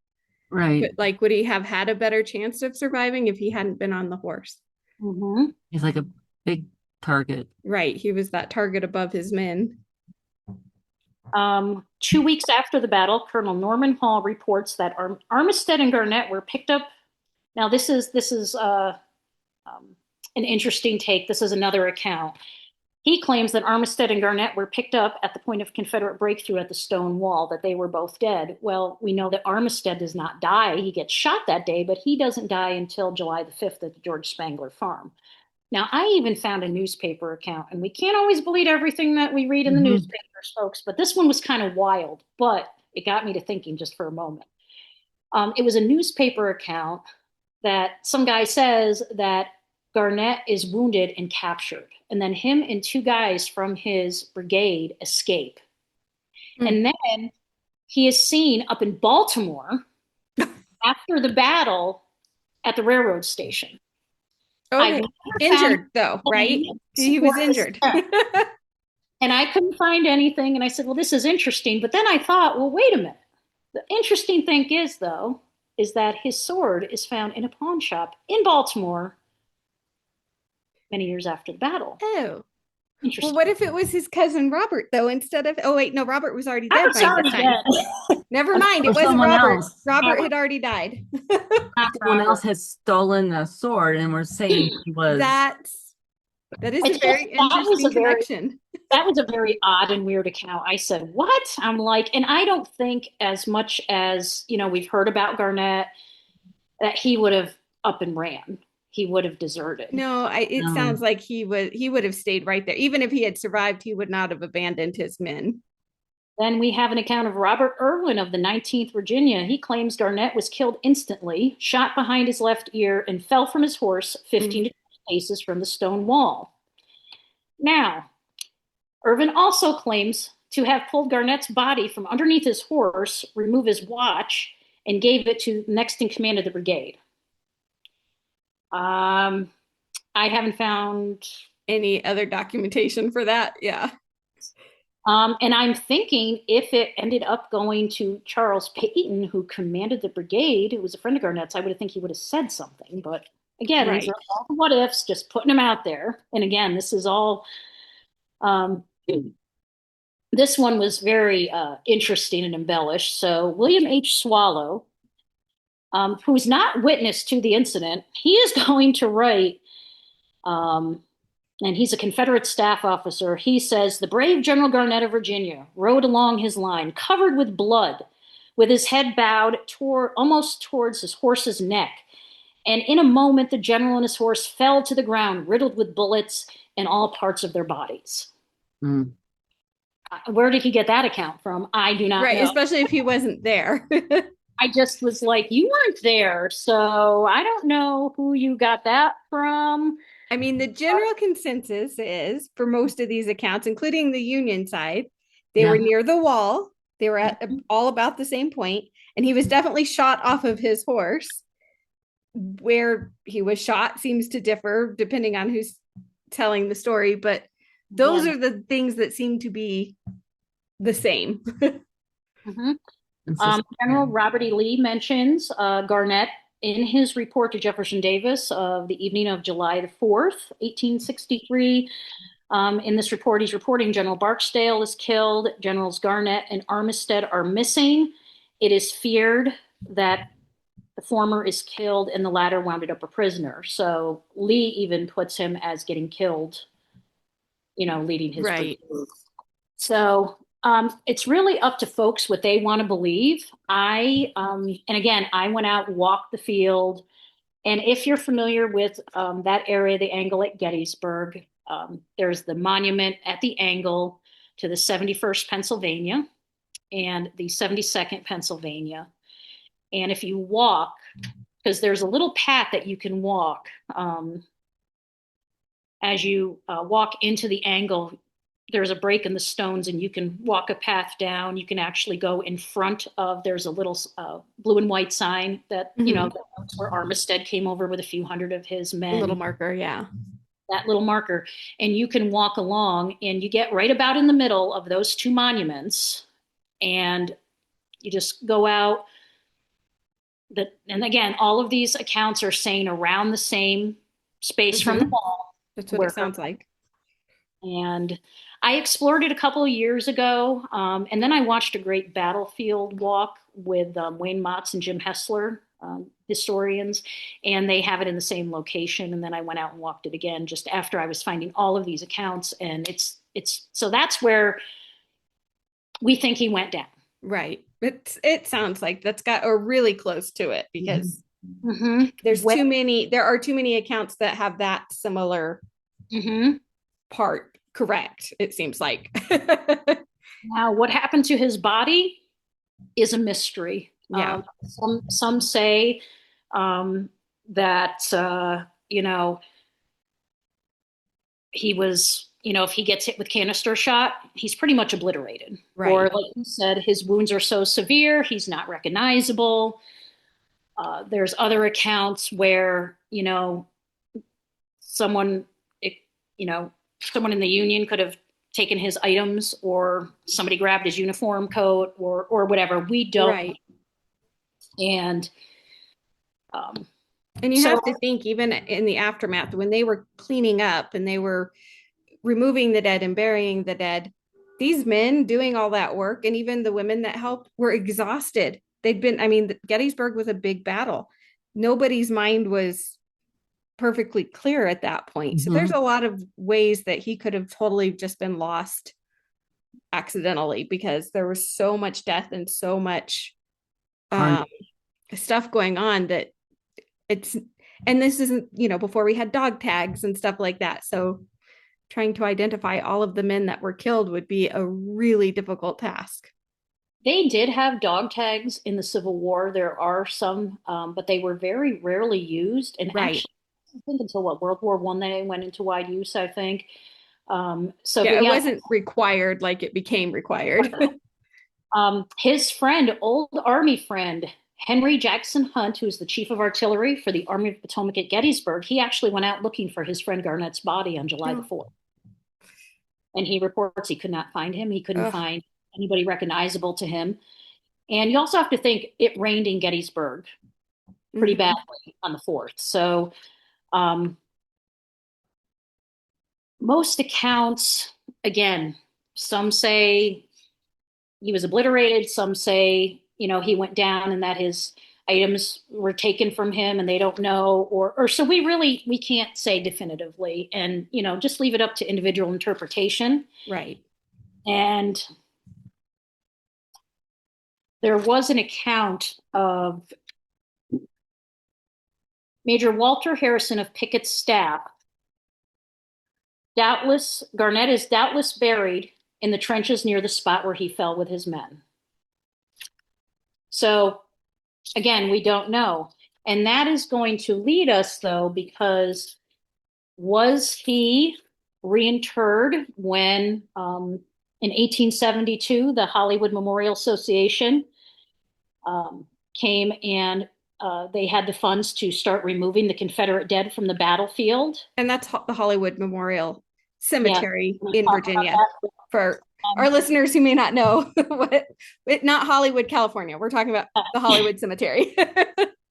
Right. But like, would he have had a better chance of surviving if he hadn't been on the horse? He's like a big target. Right. He was that target above his men. 2 weeks after the battle, Colonel Norman Hall reports that Armistead and Garnett were picked up. Now, this is an interesting take. This is another account. He claims that Armistead and Garnett were picked up at the point of Confederate breakthrough at the stone wall, that they were both dead. Well, we know that Armistead does not die. He gets shot that day, but he doesn't die until July the 5th at the George Spangler farm. Now, I even found a newspaper account, and we can't always believe everything that we read in the newspapers, folks, but this one was kind of wild, but it got me to thinking just for a moment. It was a newspaper account that some guy says that Garnett is wounded and captured, and then him and two guys from his brigade escape. And then he is seen up in Baltimore after the battle at the railroad station. Oh, injured though, right? He was injured. And I couldn't find anything. And I said, well, this is interesting. But then I thought, well, wait a minute. The interesting thing is, though, is that his sword is found in a pawn shop in Baltimore many years after the battle. Oh. Interesting. Well, what if it was his cousin Robert, though, instead of, oh, wait, no, Robert was already dead. Never mind. It wasn't Robert. Else. Robert had already died. Someone else has stolen the sword, and we're saying he was. That is a very interesting connection. That was a very odd and weird account. I said, what? I'm like, and I don't think as much as, we've heard about Garnett, that he would have up and ran. He would have deserted. No, it sounds like he would have stayed right there. Even if he had survived, he would not have abandoned his men. Then we have an account of Robert Irwin of the 19th Virginia. He claims Garnett was killed instantly, shot behind his left ear, and fell from his horse 15 to 20 paces from the stone wall. Now, Irvin also claims to have pulled Garnett's body from underneath his horse, remove his watch, and gave it to the next in command of the brigade. I haven't found any other documentation for that. Yeah. And I'm thinking if it ended up going to Charles Peyton, who commanded the brigade, who was a friend of Garnett's, I would think he would have said something. But again, these are all the what ifs, just putting them out there. And again, this is all, this one was very interesting and embellished. So William H. Swallow, who's not witness to the incident, he is going to write, and he's a Confederate staff officer. He says, the brave General Garnett of Virginia rode along his line, covered with blood, with his head bowed almost towards his horse's neck. And in a moment, the general and his horse fell to the ground, riddled with bullets in all parts of their bodies. Where did he get that account from? I do not know. Right, especially if he wasn't there. I just was like, you weren't there, so I don't know who you got that from. I mean, the general consensus is, for most of these accounts, including the Union side, they were near the wall. They were at all about the same point, and he was definitely shot off of his horse. Where he was shot seems to differ depending on who's telling the story, but those are the things that seem to be the same. General Robert E. Lee mentions Garnett in his report to Jefferson Davis of the evening of July the 4th, 1863, in this report, he's reporting General Barksdale is killed, Generals Garnett and Armistead are missing. It is feared that the former is killed and the latter wounded up a prisoner. So Lee even puts him as getting killed, leading his right. brigade. So it's really up to folks what they want to believe. And again, I went out and walked the field. And if you're familiar with that area, the angle at Gettysburg, there's the monument at the angle to the 71st Pennsylvania and the 72nd Pennsylvania. And if you walk, because there's a little path that you can walk as you walk into the angle, there's a break in the stones and you can walk a path down. You can actually go in front of, there's a little blue and white sign that, that's where Armistead came over with a few hundred of his men. A little marker, yeah. That little marker. And you can walk along and you get right about in the middle of those two monuments and you just go out. And again, all of these accounts are saying around the same space from the wall. That's what it sounds like. And I explored it a couple of years ago. And then I watched a great battlefield walk with Wayne Motts and Jim Hessler, historians, and they have it in the same location. And then I went out and walked it again just after I was finding all of these accounts. And so that's where we think he went down. Right. It sounds like that's got or really close to it because there are too many accounts that have that similar part correct, it seems like. Now, what happened to his body is a mystery. Yeah. Some say that, he was, if he gets hit with canister shot, he's pretty much obliterated. Right. Or like you said, his wounds are so severe, he's not recognizable. There's other accounts where, someone in the Union could have taken his items or somebody grabbed his uniform coat or whatever. We don't. Right. And you have to think, even in the aftermath, when they were cleaning up and they were removing the dead and burying the dead, these men doing all that work, and even the women that helped, were exhausted. Gettysburg was a big battle. Nobody's mind was perfectly clear at that point. So there's a lot of ways that he could have totally just been lost accidentally because there was so much death and so much stuff going on that and this isn't, before we had dog tags and stuff like that. So trying to identify all of the men that were killed would be a really difficult task. They did have dog tags in the Civil War. There are some, but they were very rarely used. And actually, I think until World War I, they went into wide use, I think. It wasn't required like it became required. His friend, old Army friend, Henry Jackson Hunt, who's the chief of artillery for the Army of the Potomac at Gettysburg, he actually went out looking for his friend Garnett's body on July the 4th. And he reports he could not find him. He couldn't find anybody recognizable to him. And you also have to think it rained in Gettysburg pretty badly on the 4th. So most accounts, again, some say he was obliterated. Some say, he went down and that his items were taken from him and they don't know, or so we can't say definitively, and, just leave it up to individual interpretation. Right. And there was an account of Major Walter Harrison of Pickett's staff. Garnett is doubtless buried in the trenches near the spot where he fell with his men. So again, we don't know. And that is going to lead us, though, because was he reinterred when in 1872, the Hollywood Memorial Association came and they had the funds to start removing the Confederate dead from the battlefield. And that's the Hollywood Memorial Cemetery in Virginia. For our listeners who may not know, not Hollywood, California. We're talking about the Hollywood Cemetery.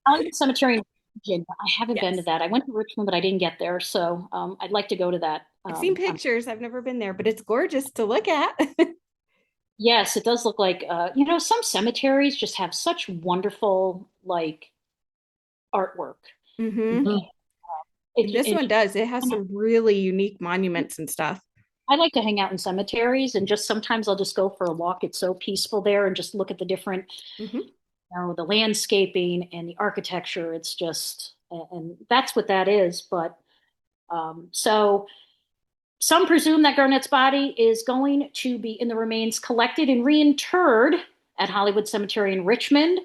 Hollywood Cemetery in Virginia. I haven't been to Yes. that. I went to Richmond, but I didn't get there. So I'd like to go to that. I've seen pictures. I've never been there, but it's gorgeous to look at. Yes, it does look like, some cemeteries just have such wonderful, like, artwork. Hmm. Mhm. This one does. It has some really unique monuments and stuff. I like to hang out in cemeteries and just sometimes I'll just go for a walk. It's so peaceful there and just look at the different, Hmm. the landscaping and the architecture. It's just, and that's what that is. But so some presume that Garnett's body is going to be in the remains collected and reinterred at Hollywood Cemetery in Richmond.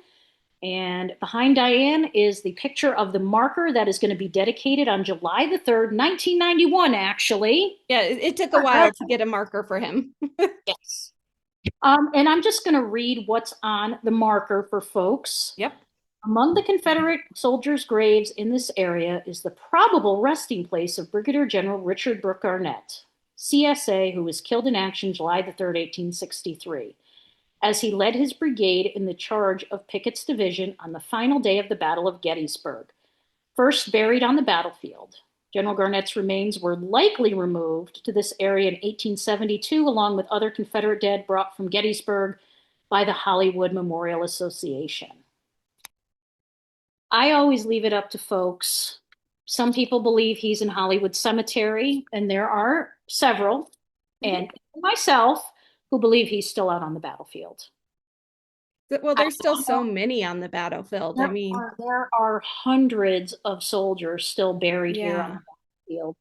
And behind Dianne is the picture of the marker that is going to be dedicated on July the 3rd, 1991, actually. Yeah, it took a while to get a marker for him. Yes. And I'm just going to read what's on the marker for folks. Yep. Among the Confederate soldiers' graves in this area is the probable resting place of Brigadier General Richard B. Garnett, CSA, who was killed in action July the 3rd, 1863, as he led his brigade in the charge of Pickett's division on the final day of the Battle of Gettysburg. First buried on the battlefield, General Garnett's remains were likely removed to this area in 1872, along with other Confederate dead brought from Gettysburg by the Hollywood Memorial Association. I always leave it up to folks. Some people believe he's in Hollywood Cemetery, and there are several, and myself, who believe he's still out on the battlefield. Well, there's still so many on the battlefield. I mean, There are hundreds of soldiers still buried here on yeah. the battlefield.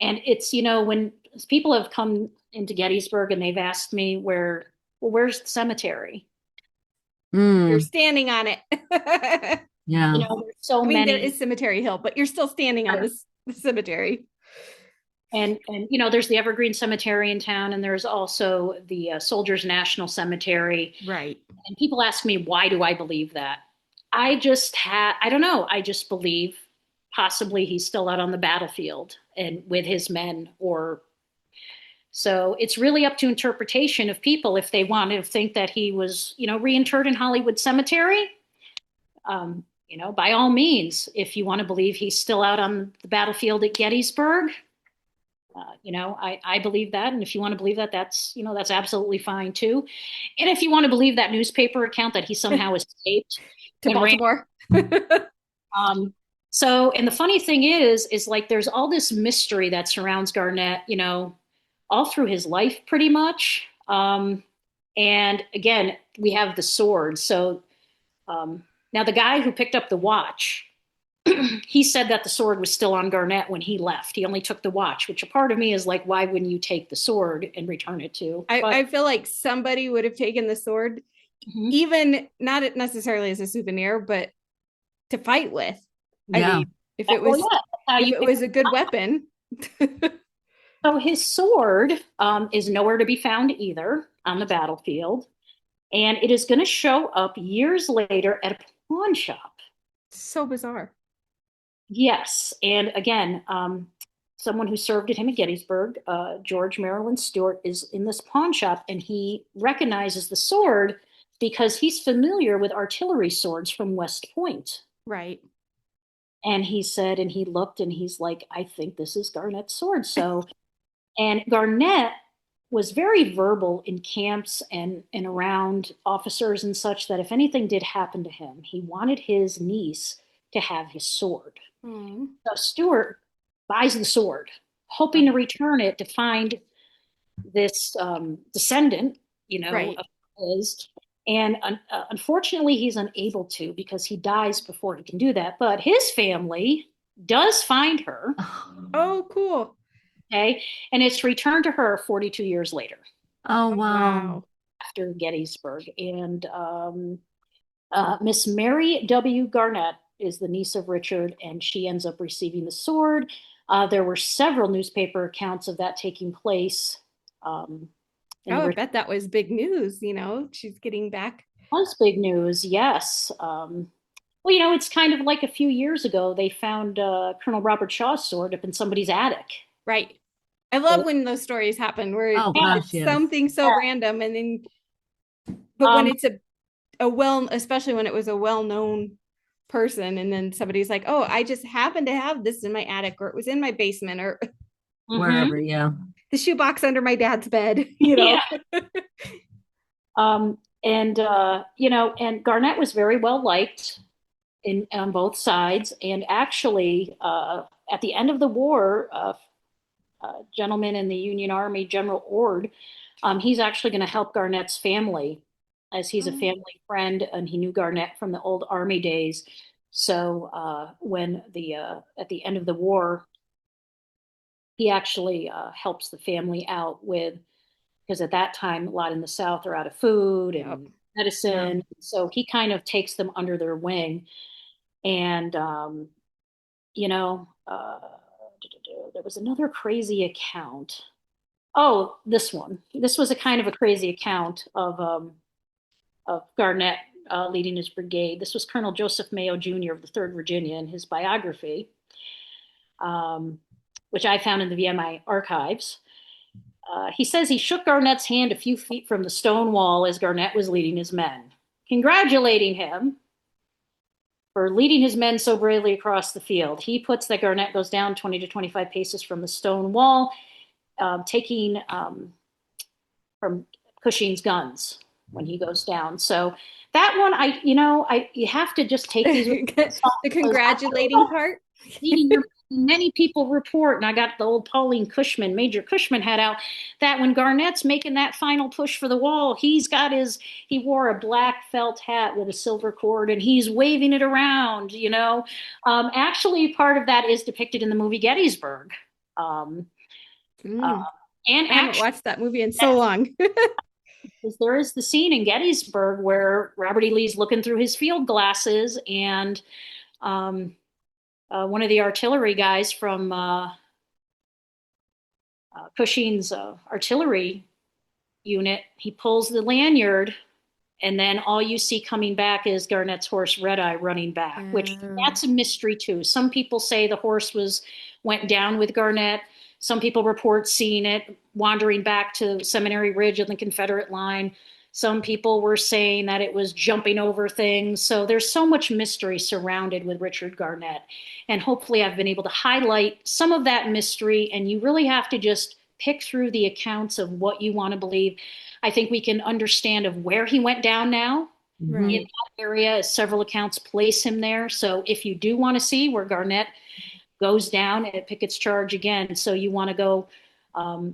And it's, when people have come into Gettysburg and they've asked me where's the cemetery? You're Mm, standing on it. yeah. There's so I mean, there many. is Cemetery Hill, but you're still standing on this the cemetery. And there's the Evergreen Cemetery in town, and there's also the Soldiers National Cemetery. Right. And people ask me, why do I believe that? I don't know. I just believe possibly he's still out on the battlefield and with his men, or so it's really up to interpretation of people if they want to think that he was, reinterred in Hollywood Cemetery. By all means, if you want to believe he's still out on the battlefield at Gettysburg, I believe that. And if you want to believe that, that's absolutely fine too. And if you want to believe that newspaper account that he somehow escaped To and ran, Baltimore. and the funny thing is like there's all this mystery that surrounds Garnett, all through his life pretty much. And again, we have the sword. So now the guy who picked up the watch, he said that the sword was still on Garnett when he left. He only took the watch, which a part of me is like, why wouldn't you take the sword and return it to? I feel like somebody would have taken the sword, even not necessarily as a souvenir, but to fight with. Yeah. I mean, if it was a good weapon. So his sword is nowhere to be found either on the battlefield. And it is going to show up years later at a pawn shop. So bizarre. Yes. And again, someone who served at him at Gettysburg, George Maryland Stewart, is in this pawn shop, and he recognizes the sword because he's familiar with artillery swords from West Point. Right. And he said, and he looked, and he's like, I think this is Garnett's sword. So, and Garnett was very verbal in camps and around officers and such that if anything did happen to him, he wanted his niece to have his sword. So Stewart buys the sword, hoping to return it to find this descendant, Right. of his. And unfortunately, he's unable to because he dies before he can do that. But his family does find her. Oh, cool. Okay. And it's returned to her 42 years later. Oh, wow. After Gettysburg. And Miss Mary W. Garnett is the niece of Richard, and she ends up receiving the sword. There were several newspaper accounts of that taking place. I bet that was big news. She's getting back. Was big news, yes. Well, it's kind of like a few years ago, they found Colonel Robert Shaw's sword up in somebody's attic. Right. I love when those stories happen where it's something so random, and then, but when it's especially when it was a well-known person, and then somebody's like, oh, I just happened to have this in my attic, or it was in my basement, or Wherever, yeah. the shoebox under my dad's bed, you know. Yeah. And Garnett was very well liked on both sides. And actually, at the end of the war, gentleman in the Union Army, General Ord, he's actually going to help Garnett's family, as he's a family friend, and he knew Garnett from the old Army days. So when at the end of the war, he actually helps the family out with, because at that time, a lot in the South are out of food and medicine. Yeah. So he kind of takes them under their wing. And, you know, there was another crazy account. Oh, this one. This was a kind of a crazy account of Garnett leading his brigade. This was Colonel Joseph Mayo Jr. of the 3rd Virginia in his biography, which I found in the VMI archives. He says he shook Garnett's hand a few feet from the stone wall as Garnett was leading his men, congratulating him for leading his men so bravely across the field. He puts that Garnett goes down 20 to 25 paces from the stone wall, taking from Cushing's guns when he goes down. So that one, you have to just take these the congratulating part. Many people report, and I got the old Pauline Cushman, Major Cushman had out, that when Garnett's making that final push for the wall, he wore a black felt hat with a silver cord, and he's waving it around, you know. Actually, part of that is depicted in the movie Gettysburg. And I haven't watched that movie in so long. There is the scene in Gettysburg where Robert E. Lee's looking through his field glasses, and one of the artillery guys from Cushing's artillery unit, he pulls the lanyard, and then all you see coming back is Garnett's horse Red Eye running back, which that's a mystery too. Some people say the horse went down with Garnett. Some people report seeing it wandering back to Seminary Ridge of the Confederate line. Some people were saying that it was jumping over things. So there's so much mystery surrounded with Richard Garnett. And hopefully I've been able to highlight some of that mystery. And you really have to just pick through the accounts of what you want to believe. I think we can understand of where he went down now. Right. In that area, several accounts place him there. So if you do want to see where Garnett goes down at Pickett's charge again, so you want to go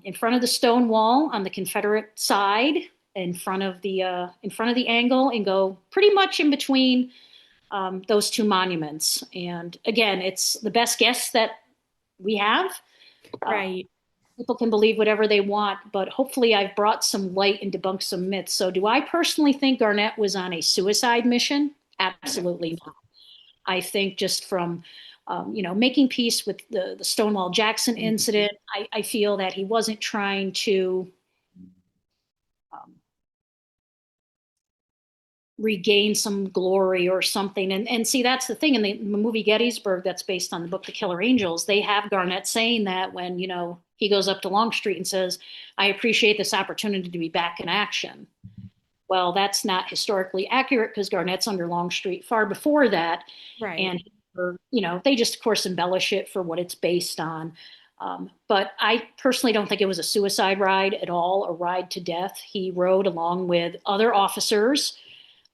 in front of the stone wall on the Confederate side, in front of the angle, and go pretty much in between those two monuments. And again, it's the best guess that we have. Right. People can believe whatever they want, but hopefully I've brought some light and debunked some myths. So do I personally think Garnett was on a suicide mission? Absolutely not. I think just from making peace with the Stonewall Jackson incident, I feel that he wasn't trying to regain some glory or something. And see, that's the thing in the movie Gettysburg, that's based on the book The Killer Angels. They have Garnett saying that when, he goes up to Longstreet and says, I appreciate this opportunity to be back in action. Well, that's not historically accurate because Garnett's under Longstreet far before that. Right. And, they just, of course, embellish it for what it's based on. But I personally don't think it was a suicide ride at all, a ride to death. He rode along with other officers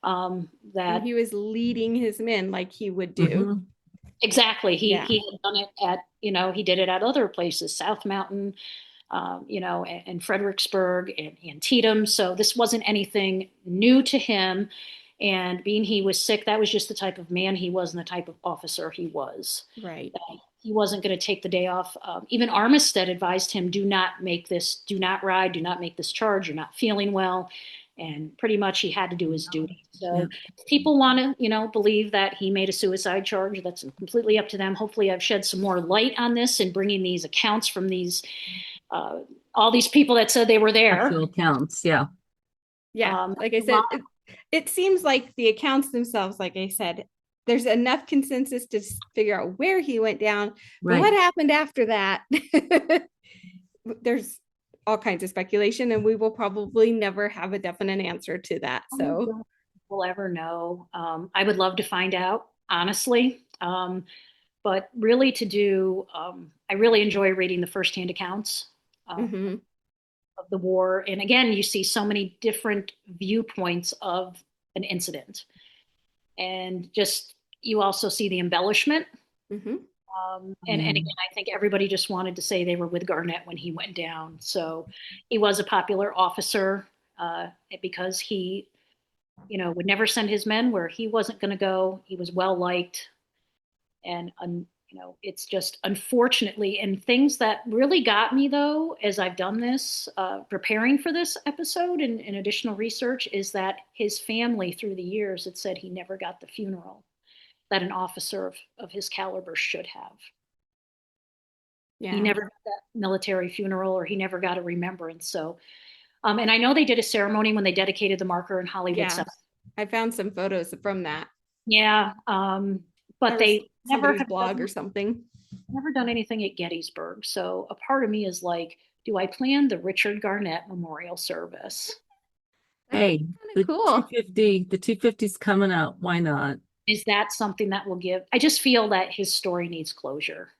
that he was leading his men like he would do. Mm-hmm. Exactly. He had done it at, he did it at other places, South Mountain, and Fredericksburg and Antietam. So this wasn't anything new to him. And being he was sick, that was just the type of man he was and the type of officer he was. Right. He wasn't going to take the day off. Even Armistead advised him, do not ride, do not make this charge. You're not feeling well. And pretty much he had to do his duty. So if people want to, believe that he made a suicide charge, that's completely up to them. Hopefully I've shed some more light on this and bringing these accounts from these, all these people that said they were there. Actual accounts, yeah. Yeah, like I said, it seems like the accounts themselves, like I said, there's enough consensus to figure out where he went down. Right. But what happened after that? There's all kinds of speculation, and we will probably never have a definite answer to that. So we'll ever know. I would love to find out honestly. But really I really enjoy reading the firsthand accounts Hmm. of the war. And again, you see so many different viewpoints of an incident. And just, you also see the embellishment. Hmm. And again, I think everybody just wanted to say they were with Garnett when he went down. So he was a popular officer because he, would never send his men where he wasn't going to go. He was well liked. And, it's just unfortunately, and things that really got me though, as I've done this, preparing for this episode and additional research, is that his family through the years had said he never got the funeral that an officer of his caliber should have. He Yeah. never got that military funeral, or he never got a remembrance. So, and I know they did a ceremony when they dedicated the marker in Hollywood. Yeah. I found some photos from that. Yeah. But There was they somebody's blog or something. never done anything at Gettysburg. So a part of me is like, do I plan the Richard Garnett Memorial Service? Hey, Kind of cool. the 250's coming out. Why not? Is that something that will give? I just feel that his story needs closure.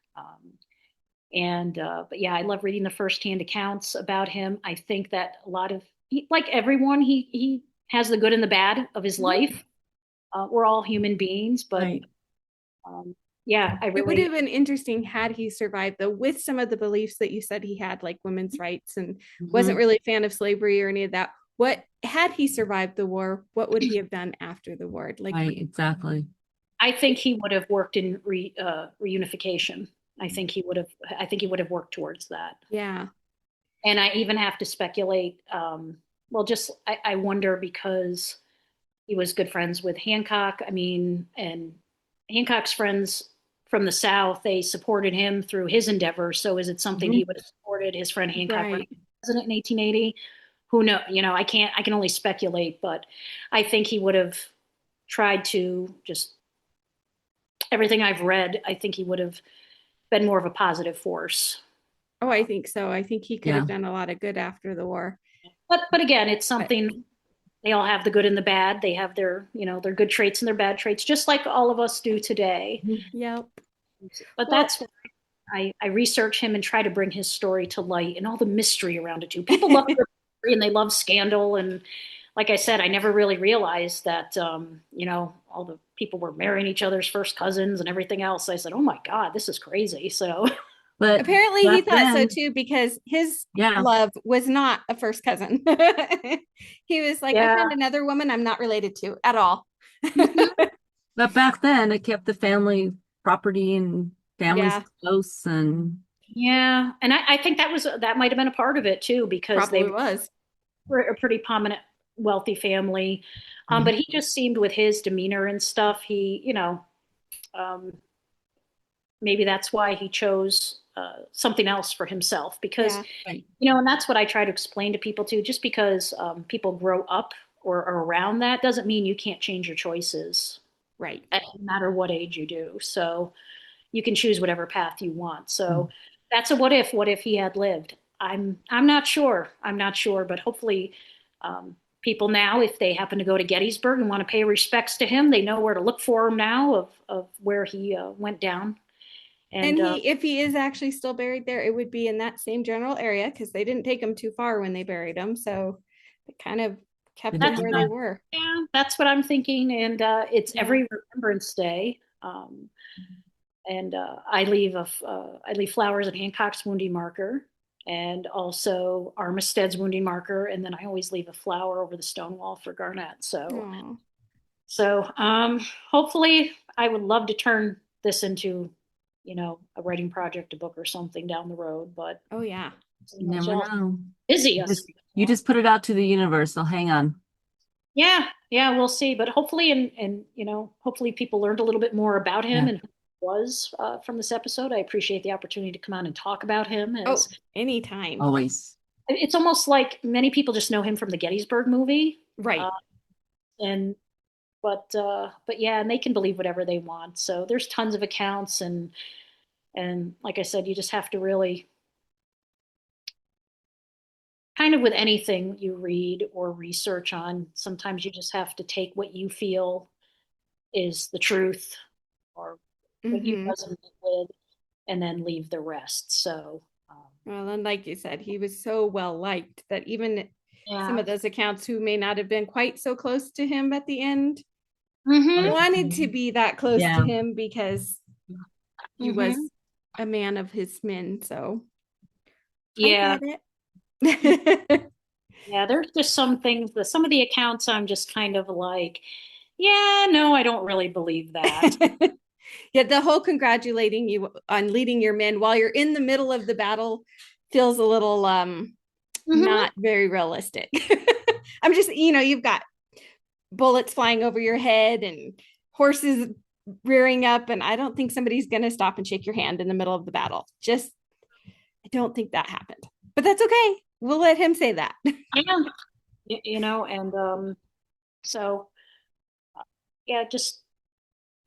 But yeah, I love reading the firsthand accounts about him. I think that a lot of, like everyone, he has the good and the bad of his life. We're all human beings, but Right. yeah, It would have been interesting had he survived, though, with some of the beliefs that you said he had, like women's rights, and wasn't really a fan of slavery or any of that. What had he survived the war? What would he have done after the war? Like, Right, exactly. I think he would have worked in reunification. I think he would have. I think he would have worked towards that. yeah, And I even have to speculate. Well, just I wonder, because he was good friends with Hancock. I mean, and Hancock's friends from the South, they supported him through his endeavors. So is it something he would have supported his friend Hancock when right. he was president in 1880? Who knows? I can only speculate, but I think he would have tried to just, everything I've read, I think he would have been more of a positive force. Oh, I think so. I think he could Yeah. have done a lot of good after the war. But again, it's But something, they all have the good and the bad. They have their good traits and their bad traits, just like all of us do today. yep. But Well, that's why I research him and try to bring his story to light and all the mystery around it too. People love mystery and they love scandal. And like I said, I never really realized that, all the people were marrying each other's first cousins and everything else. I said, oh my God, this is crazy. So, But apparently he back thought so then, too, because his yeah, love was not a first cousin. He was like, I yeah. found another woman I'm not related to at all. but back then it kept the family property and families Yeah, close and Yeah. And I think that might have been a part of it too, because they probably was. were a pretty prominent, wealthy family. But Mhm. he just seemed, with his demeanor and stuff, um, maybe that's why he chose something else for himself. Because, Yeah. Right. and that's what I try to explain to people too. Just because people grow up or are around that doesn't mean you can't change your choices, Right. no matter what age you do. So you can choose whatever path you want. So that's a what if. What if he had lived? I'm not sure. I'm not sure, but hopefully, people now, if they happen to go to Gettysburg and want to pay respects to him, they know where to look for him now, of where he went down. And And if he is actually still buried there, it would be in that same general area, because they didn't take him too far when they buried him. So it kind of kept them that's where they what, were. yeah, that's what I'm thinking. And it's Yeah. every Remembrance Day. And I leave flowers at Hancock's wounding marker, and also Armistead's wounding marker, and then I always leave a flower over the stone wall for Garnett. So Aw. so hopefully, I would love to turn this into, a writing project, a book or something down the road. But Oh, yeah. You it's never all know. busy. You just put it out to the universe, so hang on. Yeah, we'll see. But hopefully, and hopefully people learned a little bit more about him Yeah. and who he was from this episode. I appreciate the opportunity to come on and talk about him. Oh, As anytime. Always. it's almost like many people just know him from the Gettysburg movie, Right. and but yeah, and they can believe whatever they want. So there's tons of accounts, and like I said, you just have to really, kind of with anything you read or research on, sometimes you just have to take what you feel is the truth or what you Mhm. resonate with, and then leave the rest. So, Well, and like you said, he was so well liked that even some yeah. of those accounts who may not have been quite so close to him at the end Mm-hmm. wanted to be that close to Yeah. him because he was Mm-hmm. a man of his men. So I Yeah. get it. Yeah. There's just some things that some of the accounts I'm just kind of like, yeah, no, I don't really believe that. Yeah, the whole congratulating you on leading your men while you're in the middle of the battle feels a little Mm-hmm. not very realistic. I'm just, you've got bullets flying over your head and horses rearing up, and I don't think somebody's going to stop and shake your hand in the middle of the battle. Just, I don't think that happened. But that's okay. We'll let him say that. Yeah. And so yeah, just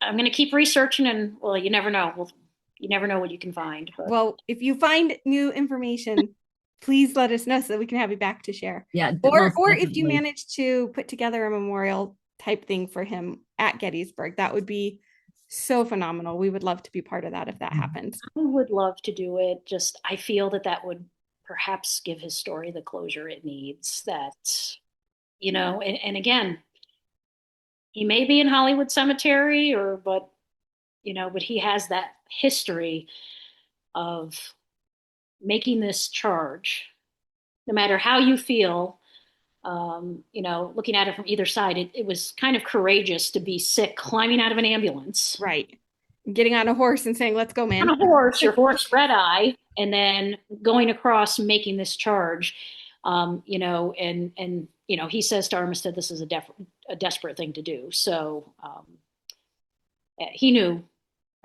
I'm going to keep researching, and well, you never know. Well, you never know what you can find. But Well, if you find new information, please let us know so that we can have you back to share. Yeah, most Or if you definitely. manage to put together a memorial type thing for him at Gettysburg, that would be so phenomenal. We would love to be part of that if that happens. I would love to do it. Just I feel that that would perhaps give his story the closure it needs. And again, he may be in Hollywood Cemetery, but he has that history of making this charge. No matter how you feel, looking at it from either side, it was kind of courageous to be sick, climbing out of an ambulance Right. Getting on a horse and saying, let's go, on a man. horse, your horse red eye, and then going across, making this charge. He says to Armistead, this is a desperate thing to do. So he knew.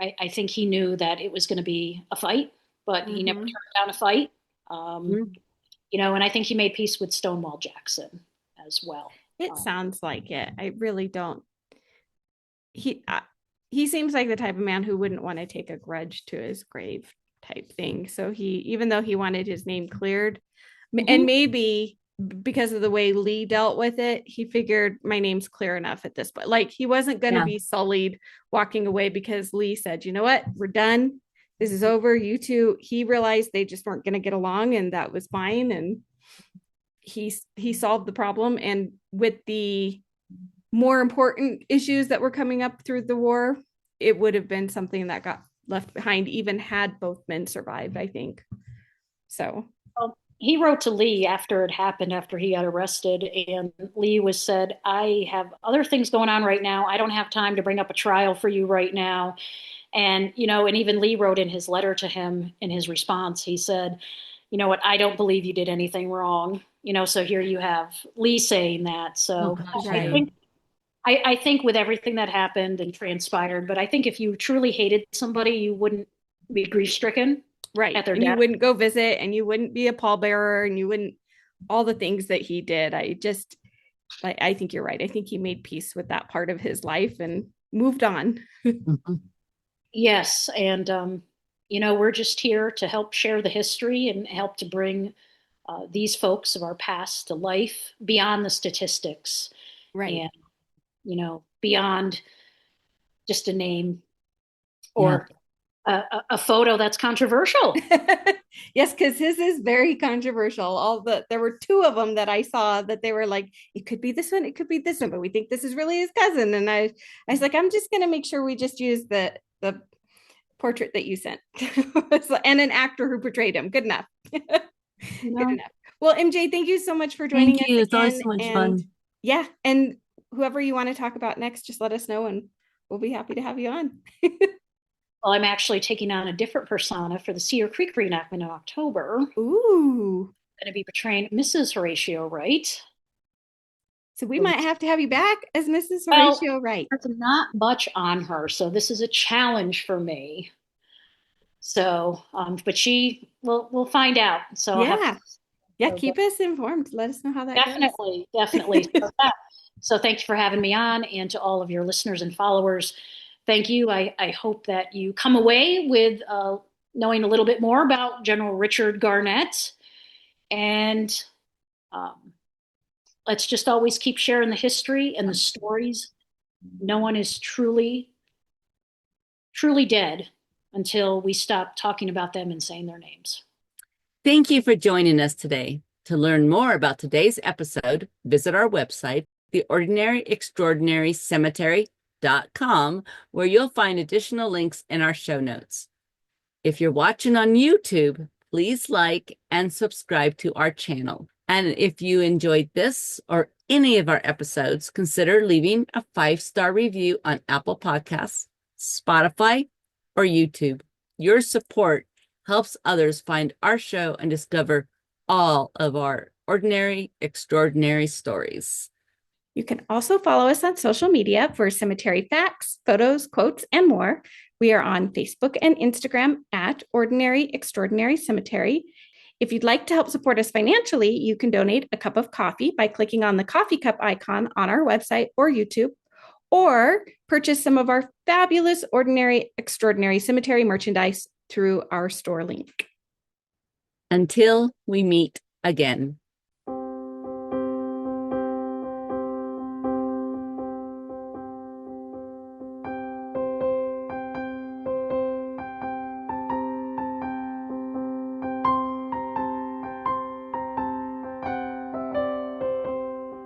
I think he knew that it was going to be a fight, but he never Mm-hmm. turned down a fight. Um, Mhm. and I think he made peace with Stonewall Jackson as well. It sounds like it. I really don't. He uh, he seems like the type of man who wouldn't want to take a grudge to his grave type thing. So even though he wanted his name cleared, and Mhm. maybe because of the way Lee dealt with it, he figured my name's clear enough at this point. Like he wasn't going to Yeah. be sullied walking away because Lee said, you know what, we're done. This is over. You two, he realized they just weren't going to get along, and that was fine. And he solved the problem. And with the more important issues that were coming up through the war, it would have been something that got left behind, even had both men survived, I think. So, Well, he wrote to Lee after it happened, after he got arrested, and Lee was said, "I have other things going on right now. I don't have time to bring up a trial for you right now." And even Lee wrote in his letter to him in his response, he said, "You know what? I don't believe you did anything wrong." So here you have Lee saying that. Oh So gosh, I yeah. right. think I think with everything that happened and transpired, but I think if you truly hated somebody, you wouldn't be grief stricken Right. at their And you death. wouldn't go visit, and you wouldn't be a pallbearer, and you wouldn't all the things that he did. I think you're right. I think he made peace with that part of his life and moved on. Mhm. Yes, and we're just here to help share the history and help to bring these folks of our past to life beyond the statistics Right. and beyond just a name Yeah. or a photo that's controversial. Yes, because his is very controversial. There were two of them that I saw that they were like, it could be this one, it could be this one, but we think this is really his cousin. And I was like, I'm just gonna make sure we just use the portrait that you sent. And an actor who portrayed him. Good enough. You Good know, enough. Well, MJ, thank you so much for joining Thank us you. It's always again. so much And fun. yeah, and whoever you want to talk about next, just let us know and we'll be happy to have you on. well, I'm actually taking on a different persona for the Cedar Creek reenactment in October. I'm Ooh. going to be portraying Mrs. Horatio Wright. So we might have to have you back as Mrs. Well, Horatio Wright. there's not much on her, so this is a challenge for me. So, but we'll find out. So I'll have to. Yeah. Yeah, So keep us informed. Let us know how that goes. definitely, definitely. So thank you for having me on, and to all of your listeners and followers, thank you. I hope that you come away with knowing a little bit more about General Richard Garnett, and um, let's just always keep sharing the history and the stories. No one is truly truly dead until we stop talking about them and saying their names. Thank you for joining us today. To learn more about today's episode, visit our website, theordinaryextraordinarycemetery.com, where you'll find additional links in our show notes. If you're watching on YouTube, please like and subscribe to our channel. And if you enjoyed this or any of our episodes, consider leaving a 5-star review on Apple Podcasts, Spotify, or YouTube. Your support helps others find our show and discover all of our ordinary, extraordinary stories. You can also follow us on social media for cemetery facts, photos, quotes, and more. We are on Facebook and Instagram at Ordinary Extraordinary Cemetery. If you'd like to help support us financially, you can donate a cup of coffee by clicking on the coffee cup icon on our website or YouTube, or purchase some of our fabulous Ordinary Extraordinary Cemetery merchandise through our store link. Until we meet again.